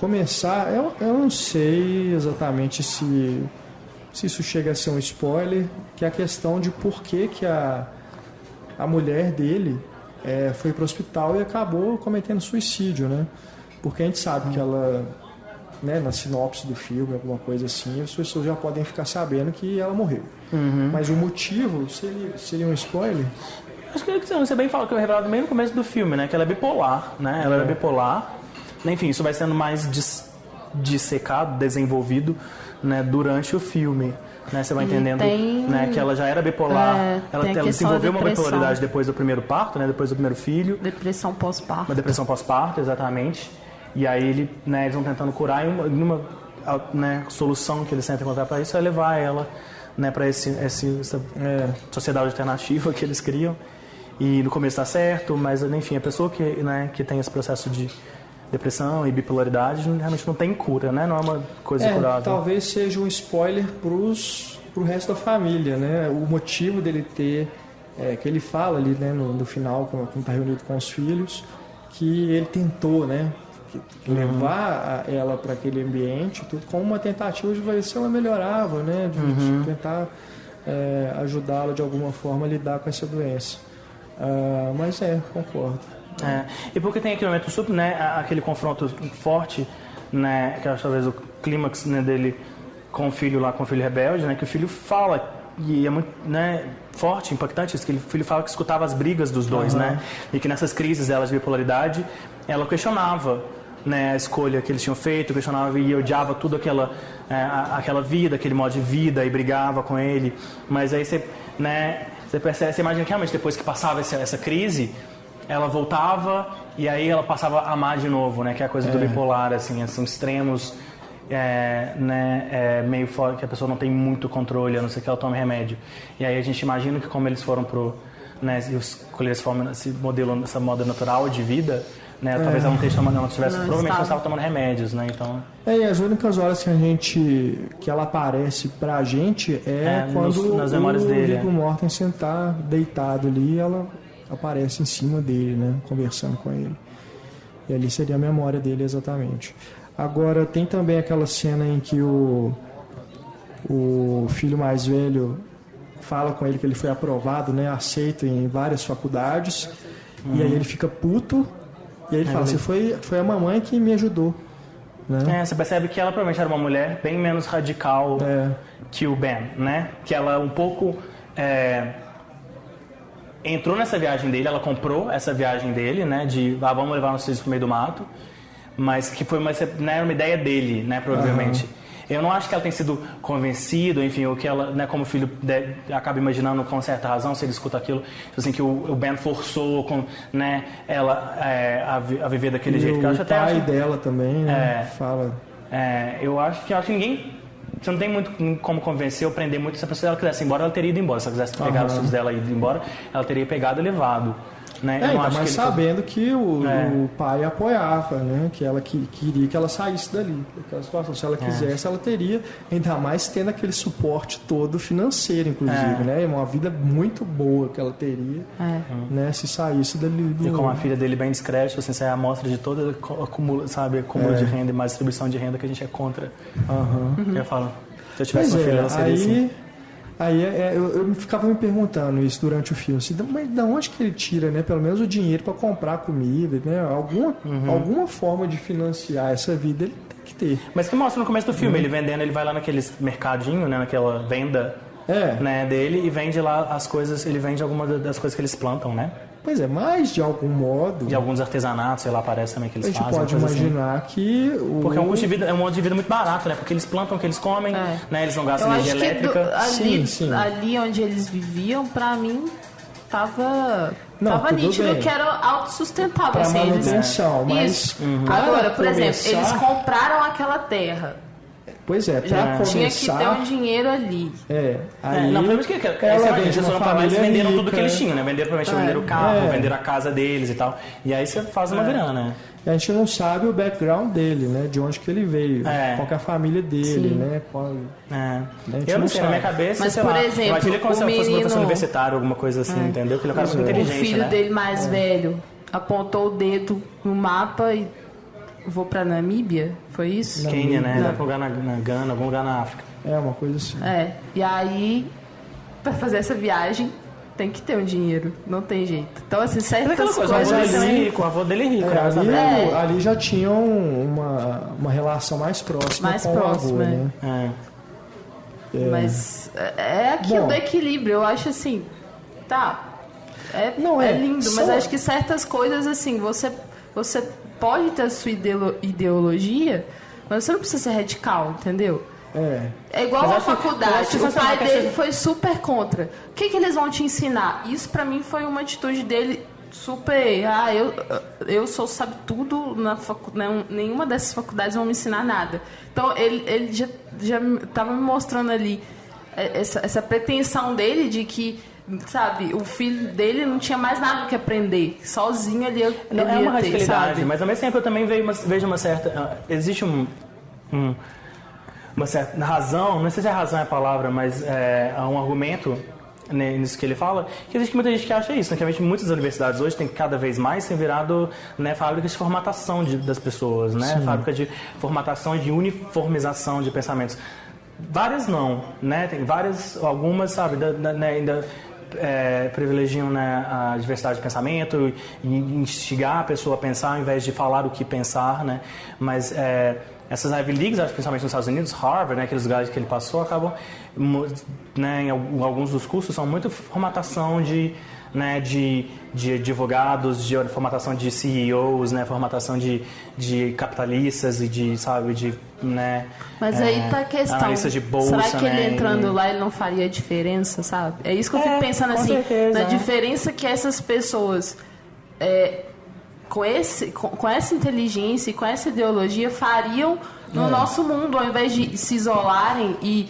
Começar, eu não sei exatamente se isso chega a ser um spoiler, que é a questão de por que a mulher dele foi para o hospital e acabou cometendo suicídio, né? Porque a gente sabe que ela, né, na sinopse do filme, alguma coisa assim, as pessoas já podem ficar sabendo que ela morreu. Mas o motivo seria um spoiler? Acho que você bem fala que é revelado meio no começo do filme, né? Que ela é bipolar, né? Ela era bipolar. Enfim, isso vai sendo mais dissecado, desenvolvido, né? Durante o filme. Né? Você vai entendendo, né? Que ela já era bipolar. Ela desenvolveu uma bipolaridade depois do primeiro parto, né? Depois do primeiro filho. Depressão pós-parto. Uma depressão pós-parto, exatamente. E aí eles vão tentando curar e uma né, solução que eles tentam encontrar para isso é levar ela, né, para essa sociedade alternativa que eles criam. E no começo dá certo, mas enfim, a pessoa que tem esse processo de depressão e bipolaridade realmente não tem cura, né? Não é uma coisa curável. Talvez seja um spoiler pro resto da família, né? O motivo dele ter, que ele fala ali, né, no final, quando está reunido com os filhos, que ele tentou, né, levar ela para aquele ambiente, tudo com uma tentativa de ver se ela melhorava, né, de tentar ajudá-la de alguma forma a lidar com essa doença. Mas concordo. E porque tem aquele momento super, né, aquele confronto forte, né, que eu acho talvez o clímax, né, dele com o filho rebelde, né, que o filho fala, e é muito, né, forte, impactante isso, que o filho fala que escutava as brigas dos dois, né, e que nessas crises delas de bipolaridade, ela questionava, né, a escolha que eles tinham feito, questionava e odiava tudo aquela vida, aquele modo de vida, e brigava com ele, mas aí você, né, você percebe, você imagina que realmente depois que passava essa crise, ela voltava e aí ela passava a amar de novo, né? Que é a coisa do bipolar, assim, são extremos, né? Meio fora, que a pessoa não tem muito controle, a não ser que ela tome remédio. E aí a gente imagina que como eles foram né? Eles formam esse modelo, essa moda natural de vida, né? Talvez ela não tivesse, provavelmente não estava tomando remédios, né? Então. E as únicas horas que ela aparece pra gente quando nas memórias dele, Viggo Mortensen tá deitado ali, ela aparece em cima dele, né, conversando com ele. E ali seria a memória dele exatamente. Agora, tem também aquela cena em que o filho mais velho fala com ele que ele foi aprovado, né, aceito em várias faculdades, e aí ele fica puto, e aí ele fala, foi a mamãe que me ajudou. Né? Você percebe que ela provavelmente era uma mulher bem menos radical que o Ben, né? Que ela um pouco... entrou nessa viagem dele, ela comprou essa viagem dele, né, de vamos levar nossos filhos pro meio do mato, mas que foi uma ideia dele, né, provavelmente. Eu não acho que ela tenha sido convencida, enfim, ou que ela, né, como filho acaba imaginando com certa razão, se ele escuta aquilo, assim, que o Ben forçou né, ela a viver daquele jeito. O que eu acho pai dela também, né, fala... eu acho que ninguém... Você não tem muito como convencer ou prender muito. Se a pessoa quisesse ir embora, ela teria ido embora. Se ela quisesse pegar os filhos dela e ir embora, ela teria pegado e levado. Né? Mas sabendo que o pai apoiava, né? Que ela queria que ela saísse dali. Daquela situação. Se ela quisesse, ela teria, ainda mais tendo aquele suporte todo financeiro, inclusive. Né? Uma vida muito boa que ela teria, né? Se saísse dali. E com a filha dele bem discreta, assim, essa é a amostra de toda acúmulo de renda e mais distribuição de renda que a gente é contra. Eu falo, se eu tivesse uma filha, ela seria assim. Aí eu ficava me perguntando isso durante o filme, assim, mas de onde que ele tira, né, pelo menos o dinheiro para comprar comida, né, alguma forma de financiar essa vida ele tem que ter. Mas que mostra no começo do filme, ele vendendo, ele vai lá naquele mercadinho, né, naquela venda né, dele e vende lá as coisas, ele vende algumas das coisas que eles plantam, né? Pois mas de algum modo... De alguns artesanatos, sei lá, parece também que eles fazem. A gente pode imaginar que... Porque é um modo de vida muito barato, né? Porque eles plantam o que eles comem, né? Eles não gastam energia elétrica. Ali onde eles viviam, pra mim, tava nítido que era autossustentável. Pra assim, manutenção, mas... Agora, por exemplo, eles compraram aquela terra. Pois é, pra começar... Tinha que ter um dinheiro ali. Aí não, pelo que ela vende uma família eles venderam rica, tudo que eles tinham, né? Venderam o carro, venderam a casa deles e tal. E aí você faz uma grana, né? A gente não sabe o background dele, né? De onde que ele veio, qual que é a família dele, né? Eu não sei, na minha cabeça, mas, sei por lá, exemplo, imagina como se fosse um professor universitário, alguma coisa assim, entendeu? Porque ele é um cara muito inteligente, o filho dele mais velho apontou o dedo no mapa e vou pra Namíbia, foi isso? Quênia, né? Algum lugar na Gana, algum lugar na África. Uma coisa assim. E aí, pra fazer essa viagem, tem que ter um dinheiro, não tem jeito. Então, assim, certas coisas... O avô dele é rico. Ali já tinham uma relação mais próxima com o avô, né? Mas é aquilo do equilíbrio, eu acho assim, é lindo, mas só... acho que certas coisas, assim, você pode ter a sua ideologia, mas você não precisa ser radical, entendeu? É igual a faculdade, o pai dele foi super contra. O que eles vão te ensinar? Isso pra mim foi uma atitude dele super... eu sou sabe tudo, nenhuma dessas faculdades vão me ensinar nada. Então ele já estava me mostrando ali essa pretensão dele de que, sabe, o filho dele não tinha mais nada que aprender, sozinho ele ia não é uma radicalidade, sabe? mas ao mesmo tempo eu também vejo uma certa... existe uma certa razão, não sei se razão é a palavra, mas há um argumento nisso que ele fala, que existe muita gente que acha isso, né? Que realmente muitas universidades hoje cada vez mais têm virado, né, fábricas de formatação das pessoas, né? Fábrica de formatação e de uniformização de pensamentos. Várias não, né? Tem várias, algumas, sabe, ainda privilegiam, né, a diversidade de pensamento e instigar a pessoa a pensar ao invés de falar o que pensar, né? Mas essas Ivy Leagues, principalmente nos Estados Unidos, Harvard, né, aqueles lugares que ele passou, acabam, né, em alguns dos cursos são muito formatação de advogados, de formatação de CEOs, né, formatação de capitalistas e de, sabe, né, mas aí tá a questão, analistas de bolsa, será que né, ele entrando lá ele não faria diferença, sabe? É isso que eu fico pensando, assim, certeza, na diferença que essas pessoas com essa inteligência e com essa ideologia fariam no nosso mundo, ao invés de se isolarem e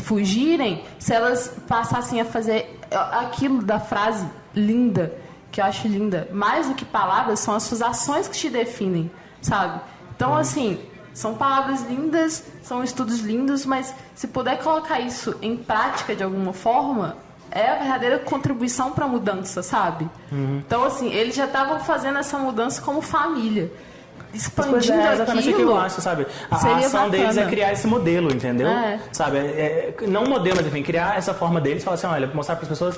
fugirem, se elas passassem a fazer aquilo da frase linda, que eu acho linda, mais do que palavras, são as suas ações que te definem, sabe? Então, assim, são palavras lindas, são estudos lindos, mas se puder colocar isso em prática de alguma forma, é a verdadeira contribuição para a mudança, sabe? Então, assim, eles já estavam fazendo essa mudança como família. Expandindo exatamente aquilo, o que eu acho, sabe? A ação deles é criar esse modelo, entendeu? Sabe? Não um modelo, mas enfim, criar essa forma deles e falar assim, olha, mostrar para as pessoas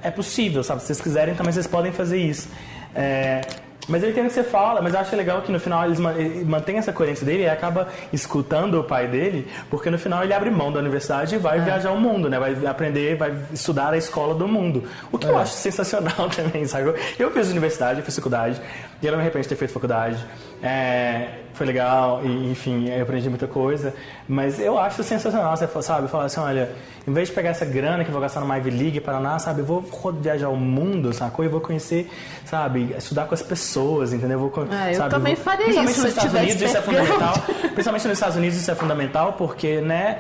é possível, sabe? Se vocês quiserem, também vocês podem fazer isso. Mas eu entendo o que você fala, mas eu acho legal que no final eles mantêm essa coerência dele e acaba escutando o pai dele, porque no final ele abre mão da universidade e vai viajar o mundo, né? Vai aprender, vai estudar a escola do mundo. O que eu acho sensacional também, sabe? Eu fiz universidade, eu fiz faculdade, e eu não me arrependo de ter feito faculdade. Foi legal, e, enfim, eu aprendi muita coisa, mas eu acho sensacional, você sabe, falar assim, olha, em vez de pegar essa grana que eu vou gastar numa Ivy League, Paraná, sabe, eu vou viajar o mundo, sacou? E vou conhecer, sabe, estudar com as pessoas, entendeu? Eu sabe, também faria isso, principalmente nos Estados Unidos isso é fundamental, principalmente nos Estados Unidos isso é fundamental, porque, né,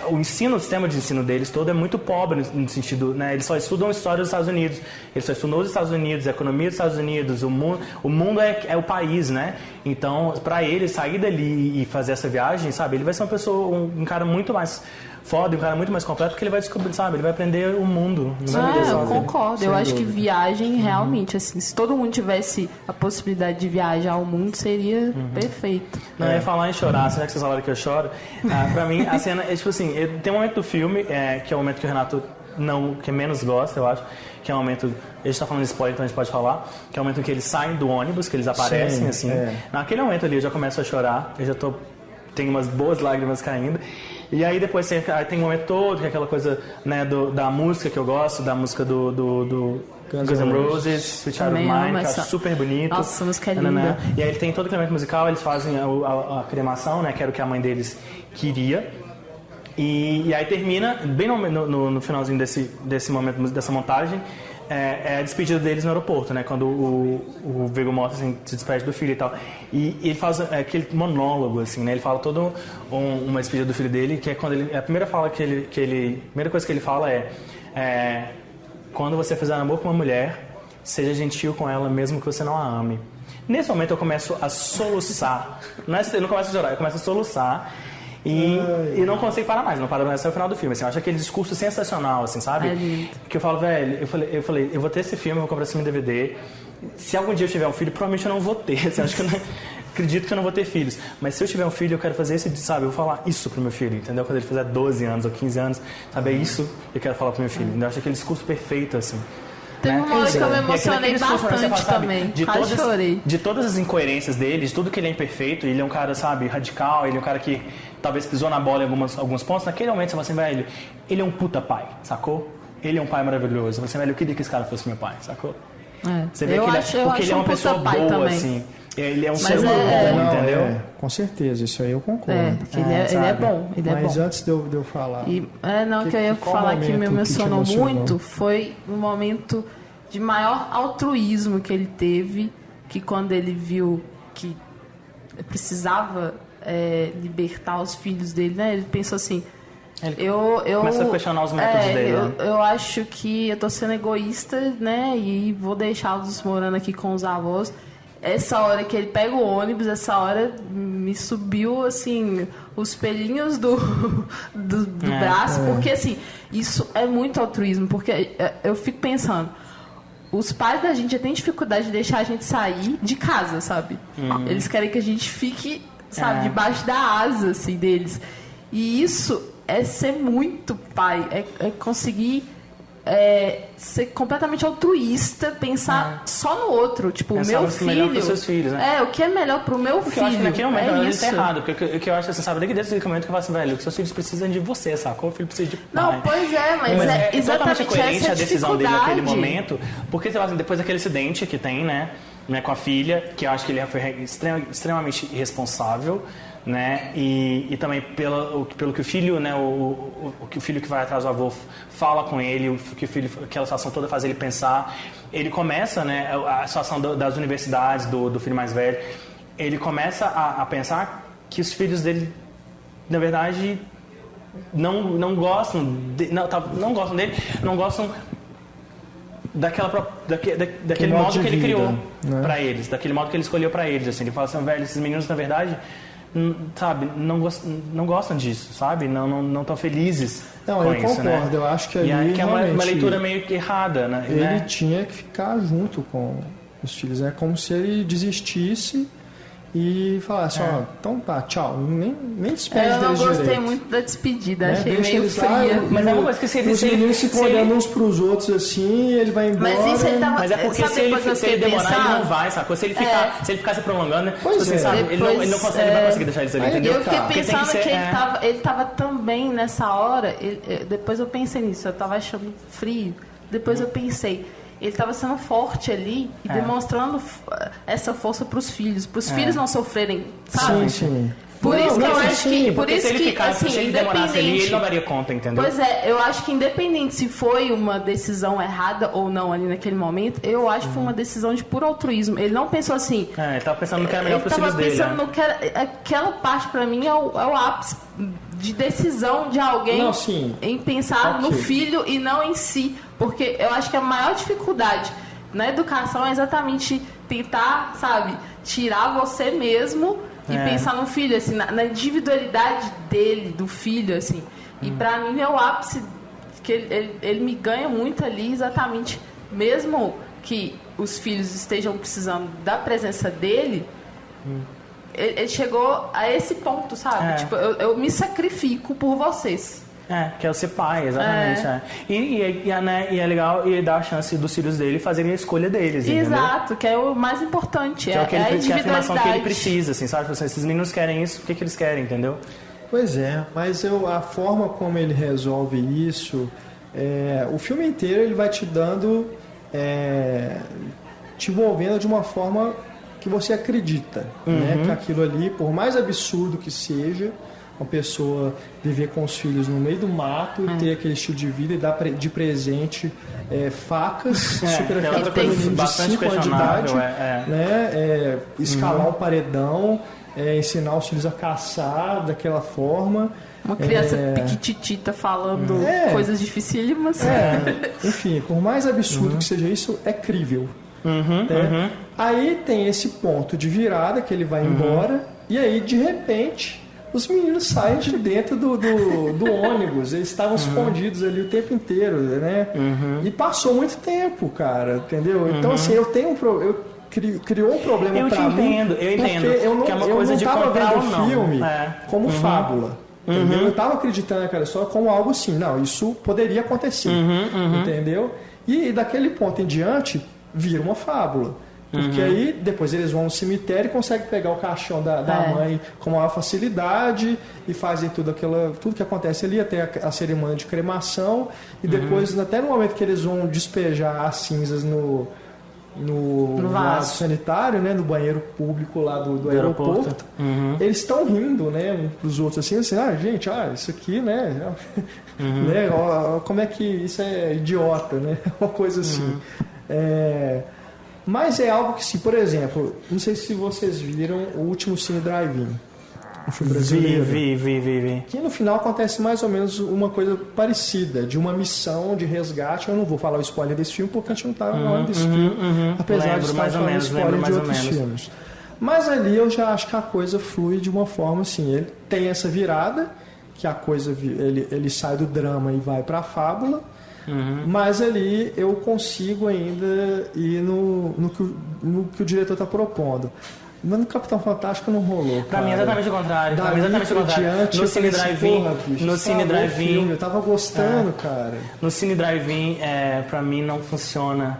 o sistema de ensino deles todo é muito pobre no sentido, né? Eles só estudam a história dos Estados Unidos, eles só estudam os Estados Unidos, a economia dos Estados Unidos, o mundo é o país, né? Então, para ele sair dali e fazer essa viagem, sabe, ele vai ser uma pessoa, um cara muito mais foda, um cara muito mais completo, porque ele vai descobrir, sabe, ele vai aprender o mundo. Eu concordo, eu acho que viagem realmente, assim, se todo mundo tivesse a possibilidade de viajar ao mundo, seria perfeito. Não, eu ia falar em chorar, será que vocês falaram que eu choro? Pra mim, a cena é tipo assim, tem um momento do filme, que é o momento que o Renato que menos gosta, eu acho, que é o momento, a gente tá falando de spoiler, então a gente pode falar, que é o momento em que eles saem do ônibus, que eles aparecem, assim. Naquele momento ali eu já começo a chorar, tenho umas boas lágrimas caindo. E aí depois tem um momento todo, que é aquela coisa, né, da música que eu gosto, da música do Guns N' Roses, Sweet Child of Mine, que eu acho super bonito. Nossa, a música é linda. E aí ele tem todo aquele momento musical, eles fazem a cremação, né, que era o que a mãe deles queria. E aí termina, bem no finalzinho desse momento, dessa montagem, a despedida deles no aeroporto, né? Quando o Viggo Mortensen se despede do filho e tal. E ele faz aquele monólogo, assim, né? Ele fala toda uma despedida do filho dele, que é quando a primeira primeira coisa que ele fala quando você fizer amor com uma mulher, seja gentil com ela, mesmo que você não a ame. Nesse momento eu começo a soluçar. Eu não começo a chorar, eu começo a soluçar. E não consigo parar mais, não paro mais até o final do filme. Assim, eu acho aquele discurso sensacional, assim, sabe? Que eu falo, velho, eu falei, eu vou ter esse filme, eu vou comprar esse filme em DVD. Se algum dia eu tiver um filho, provavelmente eu não vou ter. Assim, acho que acredito que eu não vou ter filhos. Mas se eu tiver um filho, eu quero fazer esse, sabe? Eu vou falar isso pro meu filho, entendeu? Quando ele fizer 12 anos ou 15 anos, sabe? É isso que eu quero falar pro meu filho. Eu acho aquele discurso perfeito, assim. Teve uma hora que eu me emocionei bastante também. Chorei. De todas as incoerências dele, de tudo que ele é imperfeito, ele é um cara, sabe, radical, ele é um cara que talvez pisou na bola em alguns pontos. Naquele momento você fala assim, velho, ele é um puta pai, sacou? ele é um pai maravilhoso. Você, velho, eu queria que esse cara fosse meu pai, sacou? Você vê eu que acho, porque ele é uma pessoa boa, também. assim. Ele é um Mas ser humano bom, entendeu? Com certeza, isso aí eu concordo. Ele é bom, Mas antes de eu falar... que eu ia falar que me emocionou muito foi um momento de maior altruísmo que ele teve, que quando ele viu que precisava libertar os filhos dele, né? Ele pensou assim... Eu começa a questionar os métodos dele. Eu acho que eu tô sendo egoísta, né? E vou deixá-los morando aqui com os avós. Essa hora que ele pega o ônibus, essa hora me subiu, assim, os pelinhos do braço. Porque, assim, isso é muito altruísmo. Porque eu fico pensando, os pais da gente já têm dificuldade de deixar a gente sair de casa, sabe? Eles querem que a gente fique, sabe, debaixo da asa, assim, deles. E isso é ser muito pai, é conseguir ser completamente altruísta, pensar só no outro, tipo, o meu filho. Melhor pros seus filhos, né? O que é melhor pro meu filho. Eu acho que naquele momento ele isso. tá errado, porque o que eu acho que você sabe desde esse momento que eu falo assim, velho, que seus filhos precisam de você, sacou? O filho precisa de pai. Não, pois é, mas é exatamente coerente essa a decisão dele naquele dificuldade. momento, porque você fala assim, depois daquele acidente que tem, né, com a filha, que eu acho que ele foi extremamente irresponsável, né, e também pelo que o filho, né, o que o filho que vai atrás do avô fala com ele, o que o filho, aquela situação toda faz ele pensar. Ele começa, né, a situação das universidades do filho mais velho, ele começa a pensar que os filhos dele, na verdade, não gostam dele, não gostam daquele modo que ele criou, né, para eles, daquele modo que ele escolheu para eles, assim. Ele fala assim, velho, esses meninos, na verdade, sabe, não gostam disso, sabe? Não estão felizes com eu isso, concordo, né? eu acho que ali que é uma leitura meio que errada, né? Ele tinha que ficar junto com os filhos, é como se ele desistisse e falasse, então tá, tchau, nem despede deles direito. Eu não gostei muito da despedida, achei deixa meio fria. Mas é uma coisa que se eles se olhando uns pros outros assim, ele vai embora. Mas isso ele tava, mas é porque se ele demorar, ele não vai, sacou? Se ele ficar se prolongando, você sabe, ele não vai conseguir deixar eles ali, entendeu? Eu fiquei pensando que ele tava também nessa hora, depois eu pensei nisso, eu tava achando frio, depois eu pensei, ele estava sendo forte ali e demonstrando essa força para os filhos não sofrerem, sabe? Sim. Por isso que eu acho que, por isso se ele que, ficasse, assim, se ele demorasse ali, ele não daria conta, entendeu? Pois eu acho que independente se foi uma decisão errada ou não ali naquele momento, eu acho que foi uma decisão de puro altruísmo. Ele não pensou assim. Ele estava pensando no que era melhor para os filhos dele. Ele estava pensando no que era, aquela parte para mim é o ápice de decisão de alguém em pensar no filho e não em si, porque eu acho que a maior dificuldade na educação é exatamente tentar, sabe, tirar você mesmo e pensar no filho, assim, na individualidade dele, do filho, assim. E pra mim é o ápice que ele me ganha muito ali, exatamente, mesmo que os filhos estejam precisando da presença dele, ele chegou a esse ponto, sabe? Tipo, eu me sacrifico por vocês. Que é o ser pai, exatamente. E é legal e dá a chance dos filhos dele fazerem a escolha deles, Exato, entendeu? que é o mais importante. Que é a individualidade. Que é a afirmação que ele precisa, assim, sabe? Esses meninos querem isso, o que eles querem, entendeu? Pois é, mas a forma como ele resolve isso, o filme inteiro ele vai te dando, te envolvendo de uma forma que você acredita, né? Que aquilo ali, por mais absurdo que seja, uma pessoa viver com os filhos no meio do mato e ter aquele estilo de vida e dar de presente facas super efetivas para menino de 5 anos de idade, né? Escalar um paredão, ensinar os filhos a caçar daquela forma. Uma criança piquititita falando coisas dificílimas. Enfim, por mais absurdo que seja isso, é crível. Aí tem esse ponto de virada que ele vai embora e aí de repente os meninos saem de dentro do ônibus, eles estavam escondidos ali o tempo inteiro, né? E passou muito tempo, cara, entendeu? Então assim, eu criou um problema pra mim. Eu entendo. Porque que é uma coisa de comprar vendo o filme como fábula. Entendeu? Eu estava acreditando naquela história como algo assim, não, isso poderia acontecer, entendeu? E daquele ponto em diante vira uma fábula. Porque aí depois eles vão ao cemitério e conseguem pegar o caixão da mãe com maior facilidade e fazem tudo que acontece ali, até a cerimônia de cremação. E depois, até no momento que eles vão despejar as cinzas no vaso sanitário, né, no banheiro público lá do aeroporto, eles estão rindo, né, uns pros outros assim, gente, isso aqui, né, né, como é que isso é idiota, né, uma coisa assim. Mas é algo que, por exemplo, não sei se vocês viram o último Cine Drive-In, um filme brasileiro. Vi. Que no final acontece mais ou menos uma coisa parecida, de uma missão de resgate. Eu não vou falar o spoiler desse filme porque a gente não está na hora desse filme, apesar de estar falando spoiler de outros filmes. Mas ali eu já acho que a coisa flui de uma forma assim, ele tem essa virada, que a coisa, ele sai do drama e vai para a fábula, mas ali eu consigo ainda ir no que o diretor está propondo. Mas no Capitão Fantástico não rolou. Pra mim é exatamente o contrário. No Cine Drive-In. Eu tava gostando, cara. No Cine Drive-In, pra mim não funciona.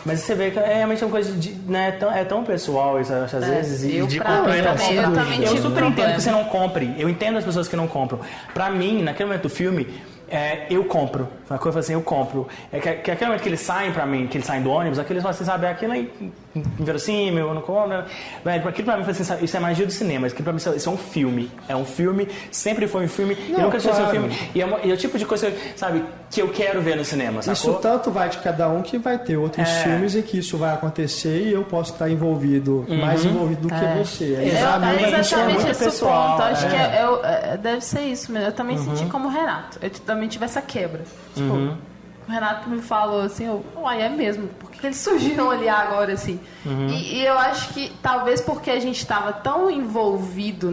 Mas você vê que realmente é uma coisa né, é tão pessoal isso, às vezes. Eu super entendo que você não compre. Eu entendo as pessoas que não compram. Pra mim, naquele momento do filme, eu compro. Uma coisa assim, eu compro. Que aquele momento que eles saem pra mim, que eles saem do ônibus, aqueles falam assim, sabe, aquilo é inverossímil, eu não compro. Velho, aquilo pra mim, assim, isso é magia do cinema. Aquilo pra mim, isso é um filme. É um filme, sempre foi um filme, e nunca deixou de ser um filme. E é o tipo de coisa, sabe, que eu quero ver no cinema, sacou? Isso tanto vai de cada um que vai ter outros filmes em que isso vai acontecer e eu posso estar envolvido, mais envolvido do que você. Exatamente esse pessoal. Ponto. Acho que deve ser isso mesmo. Eu também senti como o Renato. Eu também tive essa quebra. Tipo, o Renato me falou assim, é mesmo, por que eles surgiram ali agora, assim? E eu acho que talvez porque a gente estava tão envolvido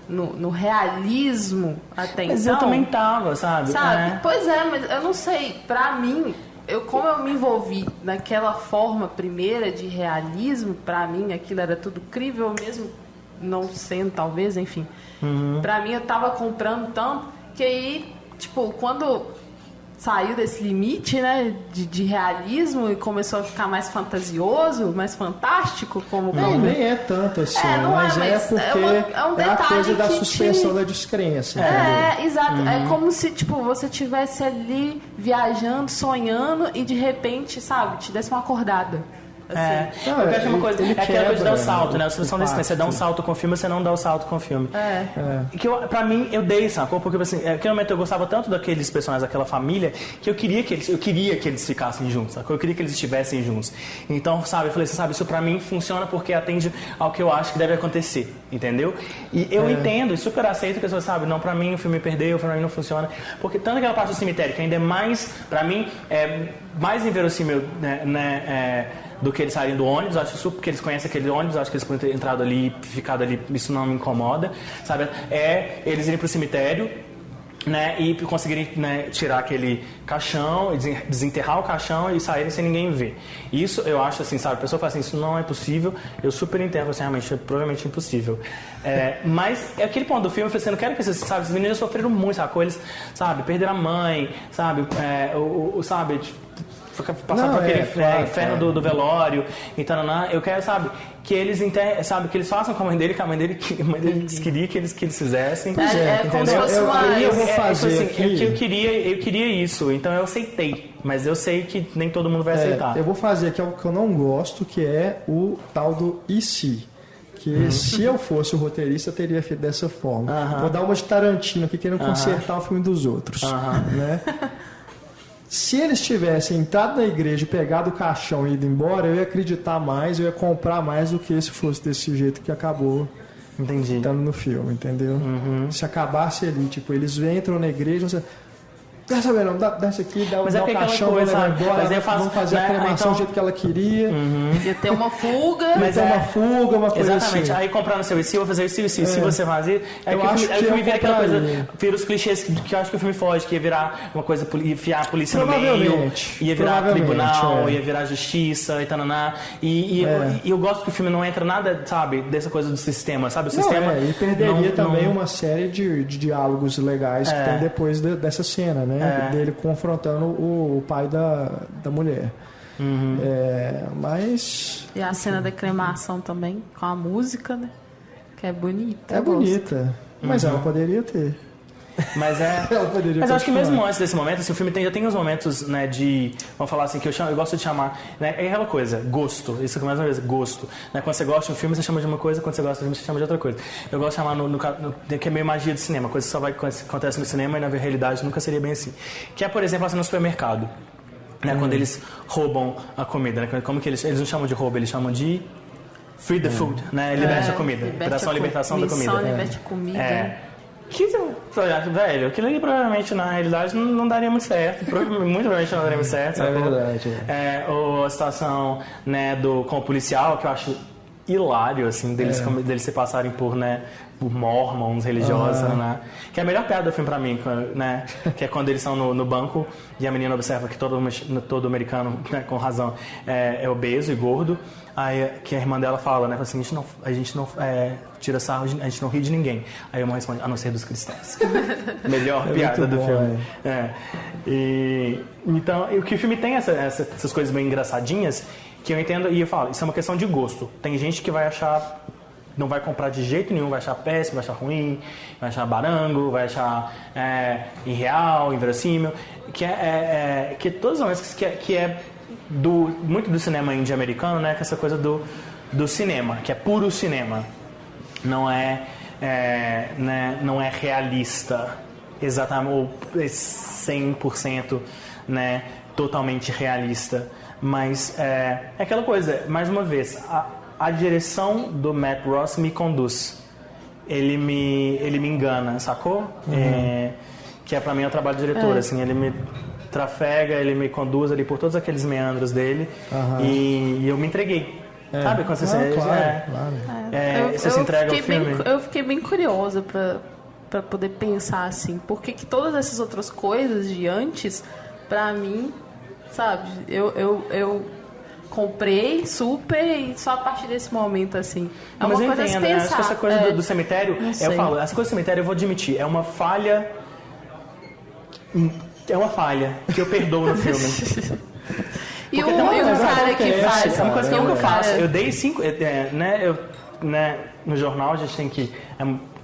no realismo até então... Mas eu também tava, sabe? Pois mas eu não sei, pra mim, como eu me envolvi naquela forma primeira de realismo, pra mim aquilo era tudo crível mesmo, não sendo talvez, enfim. Pra mim eu tava comprando tanto que aí, tipo, quando saiu desse limite, né, de realismo e começou a ficar mais fantasioso, mais fantástico, como... nem é tanto assim, mas porque é a coisa da suspensão da descrença. Exato. É como se, tipo, você estivesse ali viajando, sonhando e de repente, sabe, te desse uma acordada. Assim. Porque acho uma coisa, aquela coisa de dar o salto, né? A solução desse, você dá um salto com o filme, você não dá o salto com o filme. Que pra mim, eu dei, sacou? Porque assim, naquele momento eu gostava tanto daqueles personagens, daquela família, que eu queria que eles ficassem juntos, sacou? Eu queria que eles estivessem juntos. Então, sabe, eu falei assim, sabe, isso pra mim funciona porque atende ao que eu acho que deve acontecer, entendeu? E eu entendo e super aceito que as pessoas, sabe, não, pra mim o filme perdeu, pra mim não funciona. Porque tanto aquela parte do cemitério, que ainda é mais, pra mim, mais inverossímil, né, do que eles saírem do ônibus, acho isso porque eles conhecem aquele ônibus, acho que eles podem ter entrado ali, ficado ali, isso não me incomoda, sabe? Eles irem pro cemitério, né, e conseguirem, né, tirar aquele caixão, desenterrar o caixão e saírem sem ninguém ver. Isso eu acho assim, sabe? A pessoa fala assim, isso não é possível, eu super entendo, assim, realmente é provavelmente impossível. Mas é aquele ponto do filme, eu falei assim, não quero que esses meninos sofreram muito, sabe? Eles, sabe, perderam a mãe, sabe? Sabe, passar por aquele inferno do velório, então, eu quero, sabe, que eles sabe, que eles façam com a mãe dele, que a mãe dele queria que eles fizessem. Como se fosse eu vou fazer aqui. Eu queria isso, então eu aceitei, mas eu sei que nem todo mundo vai aceitar. Eu vou fazer aqui algo que eu não gosto, que é o tal do e se. Que se eu fosse o roteirista, eu teria feito dessa forma. Vou dar uma de Tarantino aqui, querendo consertar o filme dos outros. Né? Se eles tivessem entrado na igreja, pegado o caixão e ido embora, eu ia acreditar mais, eu ia comprar mais do que se fosse desse jeito que acabou estando no filme, entendeu? Se acabasse ali, tipo, eles entram na igreja, você... Quer saber, não, dá isso aqui, dá o caixão, vai levar embora, vamos fazer a cremação do jeito que ela queria. Ia ter uma fuga. Mas uma coisa exatamente, assim. Aí comprar no seu e se eu fazer isso, se você fazer... Eu acho que o filme vira aquela coisa, vira os clichês que eu acho que o filme foge, que ia virar uma coisa, enfiar a polícia no meio, ia virar tribunal, ia virar justiça, e tananá. E eu gosto que o filme não entra nada, sabe, dessa coisa do sistema, sabe? O sistema... E perderia também uma série de diálogos legais que tem depois dessa cena, né? Dele confrontando o pai da mulher. Mas... E a cena da cremação também, com a música, né? Que é bonita. É bonita, mas ela poderia ter. Mas mas eu acho que mesmo antes desse momento, assim, o filme já tem uns momentos, né, de, vamos falar assim, que eu gosto de chamar, né, é aquela coisa, gosto, isso que mais uma vez, gosto, né, quando você gosta de um filme, você chama de uma coisa, quando você gosta de um filme, você chama de outra coisa. Eu gosto de chamar que é meio magia do cinema, coisa que só acontece no cinema e na realidade nunca seria bem assim. Que é, por exemplo, assim, no supermercado, né, quando eles roubam a comida, né, como que eles não chamam de roubo, eles chamam de free the food, né, liberte a comida, operação libertação da comida. Liberte comida. Que, velho, aquilo ali provavelmente na realidade não daria muito certo. Muito provavelmente não daria muito certo. É verdade. Ou a situação, né, com o policial, que eu acho hilário, assim, deles se passarem por, né, por mormons religiosos, né? Que é a melhor piada do filme pra mim, né? Que é quando eles estão no banco e a menina observa que todo americano, né, com razão, é obeso e gordo. Aí que a irmã dela fala, né? Assim, a gente não tira sarro, a gente não ri de ninguém. Aí a irmã responde, a não ser dos cristãos. Melhor piada do filme. Então, o que o filme tem essas coisas bem engraçadinhas, que eu entendo, e eu falo, isso é uma questão de gosto. Tem gente que vai achar, não vai comprar de jeito nenhum, vai achar péssimo, vai achar ruim, vai achar barango, vai achar irreal, inverossímil, que todos os momentos que é muito do cinema indie americano, né, que é essa coisa do cinema, que é puro cinema, não é realista, exatamente, ou 100%, né, totalmente realista, mas é aquela coisa, mais uma vez, a direção do Matt Ross me conduz, ele me engana, sacou? Que pra mim é o trabalho do diretor, assim, ele me trafega, ele me conduz ali por todos aqueles meandros dele e eu me entreguei. Sabe quando você você se entrega ao filme? Eu fiquei bem curiosa pra poder pensar assim, porque que todas essas outras coisas de antes, pra mim, sabe, eu comprei super e só a partir desse momento, assim. É uma coisa a se pensar. Acho que essa coisa do cemitério, eu falo, essa coisa do cemitério eu vou admitir, é uma falha. É uma falha que eu perdoo no filme. E o cara que faz? É uma coisa que eu nunca faço. Eu dei 5. No jornal a gente tem que.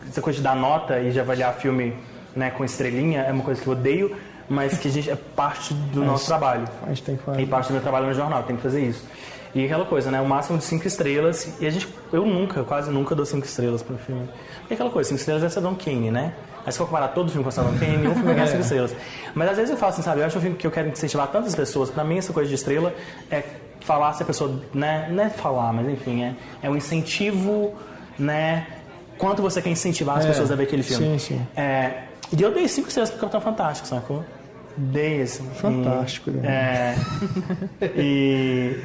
Essa coisa de dar nota e de avaliar filme, né, com estrelinha é uma coisa que eu odeio, mas que a gente é parte do nosso trabalho. A gente tem que fazer. E parte do meu trabalho no jornal, tem que fazer isso. E aquela coisa, né? O máximo de 5 estrelas. E eu quase nunca dou 5 estrelas pro filme. E aquela coisa, 5 estrelas é Cidadão Kane, né? Aí se for comparar todo filme com Cidadão Kane, nenhum filme ganha 5 estrelas. Mas às vezes eu falo assim, sabe? Eu acho um filme que eu quero incentivar tantas pessoas. Pra mim, essa coisa de estrela é falar se a pessoa, né? Não é falar, mas enfim, é um incentivo, né? Quanto você quer incentivar as pessoas a ver aquele filme. Sim. E eu dei 5 estrelas pro Capitão Fantástico, sacou? Dei, assim. Fantástico, né?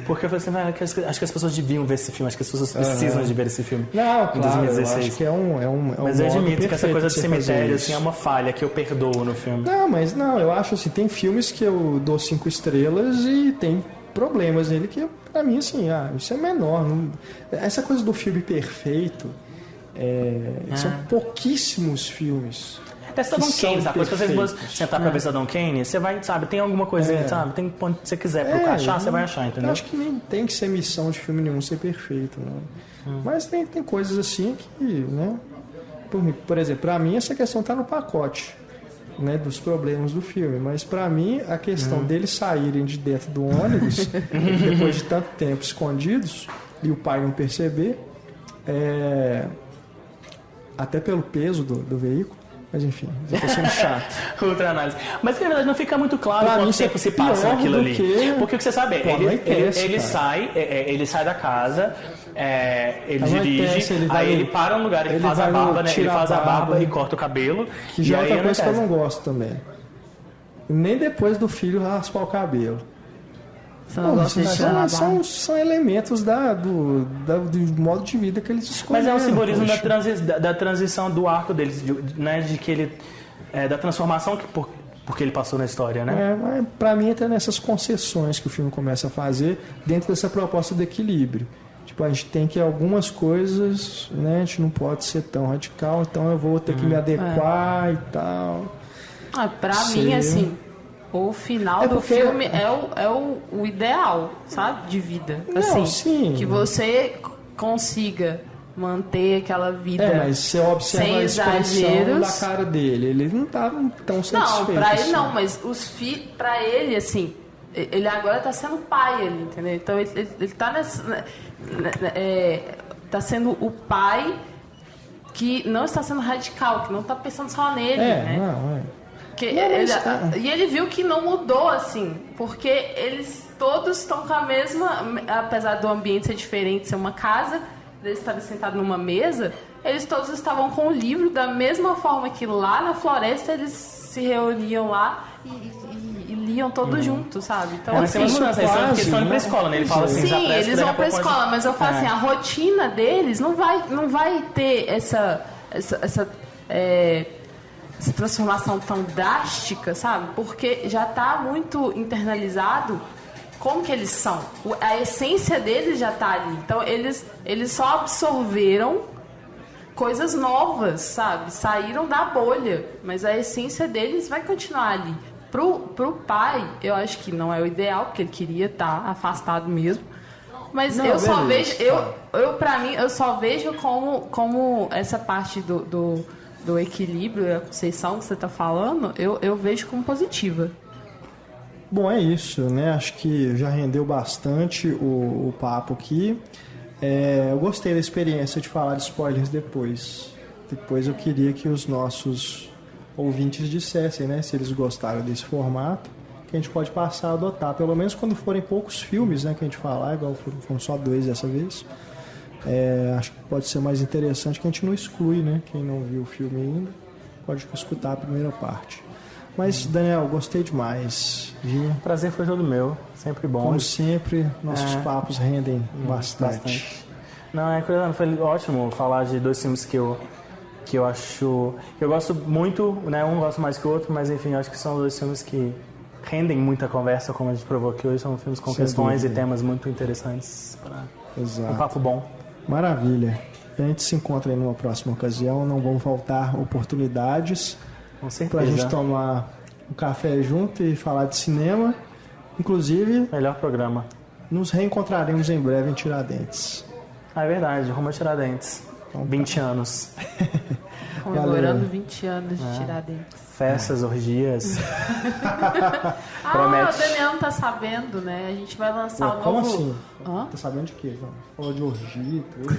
Porque eu falei assim, acho que as pessoas deviam ver esse filme, acho que as pessoas precisam de ver esse filme. Não, em claro, 2016. eu acho que é um Mas eu admito que essa coisa de de cemitério assim, é uma falha que eu perdoo no filme. Não, eu acho assim, tem filmes que eu dou 5 estrelas e tem problemas nele que, pra mim, assim, isso é menor. Essa coisa do filme perfeito, são pouquíssimos filmes. Até Cidadão Kane, sabe? Quando você sentar pra ver Cidadão Kane, você vai, sabe, tem alguma coisinha, sabe? Tem onde você quiser procurar achar, você vai achar, entendeu? Eu acho que nem tem que ser missão de filme nenhum ser perfeito, não. Mas tem coisas assim que, né? Por exemplo, pra mim essa questão tá no pacote, né, dos problemas do filme. Mas pra mim a questão deles saírem de dentro do ônibus depois de tanto tempo escondidos e o pai não perceber, até pelo peso do veículo. Mas enfim, já tô sendo chato. Outra análise. Mas na verdade não fica muito claro pra quanto tempo se passa naquilo ali. Porque o que você sabe ele sai da casa, ele dirige, aí ele para um lugar, ele faz a barba, né? Ele faz a barba e corta o cabelo. Que já é outra coisa que eu não gosto também. Nem depois do filho raspar o cabelo. São elementos do modo de vida que eles escolheram. Mas é um simbolismo da transição do arco deles, né, de que ele da transformação porque ele passou na história, né? Pra mim entra nessas concessões que o filme começa a fazer dentro dessa proposta do equilíbrio. Tipo, a gente tem que algumas coisas, né, a gente não pode ser tão radical, então eu vou ter que me adequar e tal. Pra mim, assim, o final do filme é o ideal, sabe? De vida. Não, assim, sim. que você consiga manter aquela vida mas você observa sem a expressão exageros. da cara dele. Ele não tá tão satisfeito. Não, pra ele assim. não, mas pra ele, assim, ele agora tá sendo pai ali, entendeu? Então ele tá tá sendo o pai que não está sendo radical, que não tá pensando só nele, né? E ele viu que não mudou, assim, porque eles todos estão com a mesma, apesar do ambiente ser diferente, ser uma casa, eles estarem sentados numa mesa, eles todos estavam com o livro da mesma forma que lá na floresta eles se reuniam lá e liam todos juntos, sabe? Então, mas tem uma mudança, eles vão pra escola, né? Ele fala assim, sim, eles vão pra escola, mas eu falo assim, a rotina deles não vai ter essa transformação tão drástica, sabe? Porque já tá muito internalizado como que eles são. A essência deles já tá ali. Então, eles só absorveram coisas novas, sabe? Saíram da bolha. Mas a essência deles vai continuar ali. Pro pai, eu acho que não é o ideal, porque ele queria estar afastado mesmo. Mas eu só vejo... Pra mim, eu só vejo como essa parte do equilíbrio, a conceição que você está falando, eu vejo como positiva. Bom, é isso, né? Acho que já rendeu bastante o papo aqui. Eu gostei da experiência de falar de spoilers depois. Depois eu queria que os nossos ouvintes dissessem, né? Se eles gostaram desse formato, que a gente pode passar a adotar. Pelo menos quando forem poucos filmes, né? Que a gente falar, igual foram só 2 dessa vez. Acho que pode ser mais interessante que a gente não exclui, né? Quem não viu o filme ainda pode escutar a primeira parte. Mas, Daniel, gostei demais. O prazer foi todo meu, sempre bom. Como sempre, nossos papos rendem bastante. Não, foi ótimo falar de 2 filmes que eu acho... que eu gosto muito, né? Um gosto mais que o outro, mas enfim, acho que são 2 filmes que rendem muita conversa, como a gente provou aqui hoje. São filmes com questões e temas muito interessantes para um papo bom. Maravilha. A gente se encontra aí numa próxima ocasião. Não vão faltar oportunidades para a gente tomar um café junto e falar de cinema. Inclusive, melhor programa. Nos reencontraremos em breve em Tiradentes. É verdade, rumo a Tiradentes. Então, 20 anos. Comemorando 20 anos de Tiradentes. Festas, orgias. O Daniel não tá sabendo, né? A gente vai lançar o novo... Como assim? Tá sabendo de quê? Falou de orgia e tudo.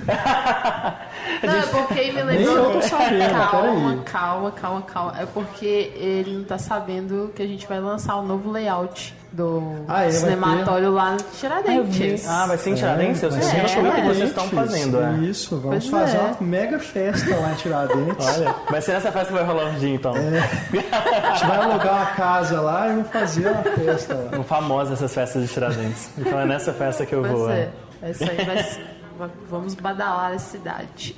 Não, é porque me lembrou... Nem eu tô sabendo, Calma. É porque ele não tá sabendo que a gente vai lançar o novo layout do cinematório lá no Tiradentes. Vai ser em Tiradentes? Eu sei o que vocês estão fazendo. Isso, vamos fazer uma mega festa lá em Tiradentes. Olha, vai ser nessa festa que vai rolar orgia, então. A gente vai alugar uma casa lá e vamos fazer uma festa lá. São famosas essas festas de Tiradentes. Então é nessa festa que eu vou. Essa aí vai ser... Vamos badalar a cidade.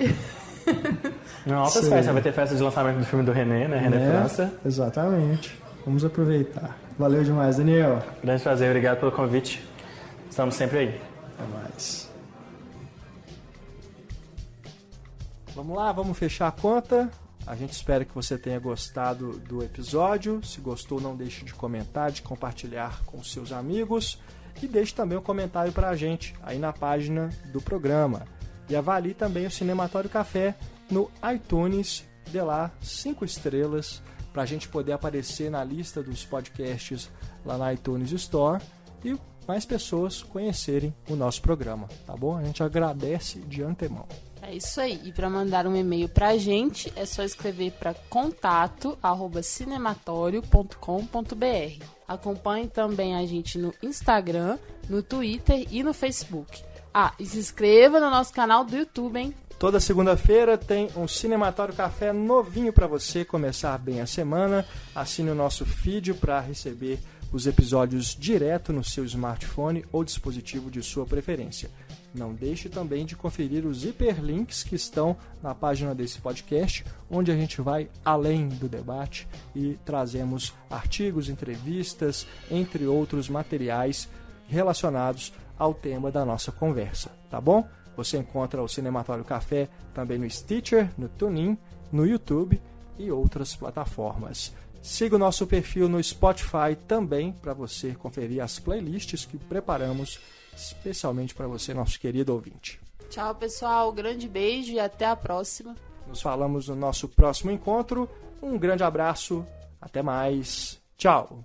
Não, altas festas. Vai ter festa de lançamento do filme do René, né? René França. Exatamente. Vamos aproveitar. Valeu demais, Daniel. Grande prazer, obrigado pelo convite. Estamos sempre aí. Até mais. Vamos lá, vamos fechar a conta. A gente espera que você tenha gostado do episódio. Se gostou, não deixe de comentar, de compartilhar com seus amigos. E deixe também um comentário para a gente aí na página do programa. E avalie também o Cinematório Café no iTunes. Dê lá 5 estrelas para a gente poder aparecer na lista dos podcasts lá na iTunes Store e mais pessoas conhecerem o nosso programa, tá bom? A gente agradece de antemão. É isso aí. E para mandar um e-mail para a gente, é só escrever para contato@cinematório.com.br. Acompanhe também a gente no Instagram, no Twitter e no Facebook. E se inscreva no nosso canal do YouTube, hein? Toda segunda-feira tem um Cinematório Café novinho para você começar bem a semana. Assine o nosso feed para receber os episódios direto no seu smartphone ou dispositivo de sua preferência. Não deixe também de conferir os hiperlinks que estão na página desse podcast, onde a gente vai além do debate e trazemos artigos, entrevistas, entre outros materiais relacionados ao tema da nossa conversa, tá bom? Você encontra o Cinematório Café também no Stitcher, no TuneIn, no YouTube e outras plataformas. Siga o nosso perfil no Spotify também para você conferir as playlists que preparamos especialmente para você, nosso querido ouvinte. Tchau, pessoal. Grande beijo e até a próxima. Nos falamos no nosso próximo encontro. Um grande abraço. Até mais. Tchau.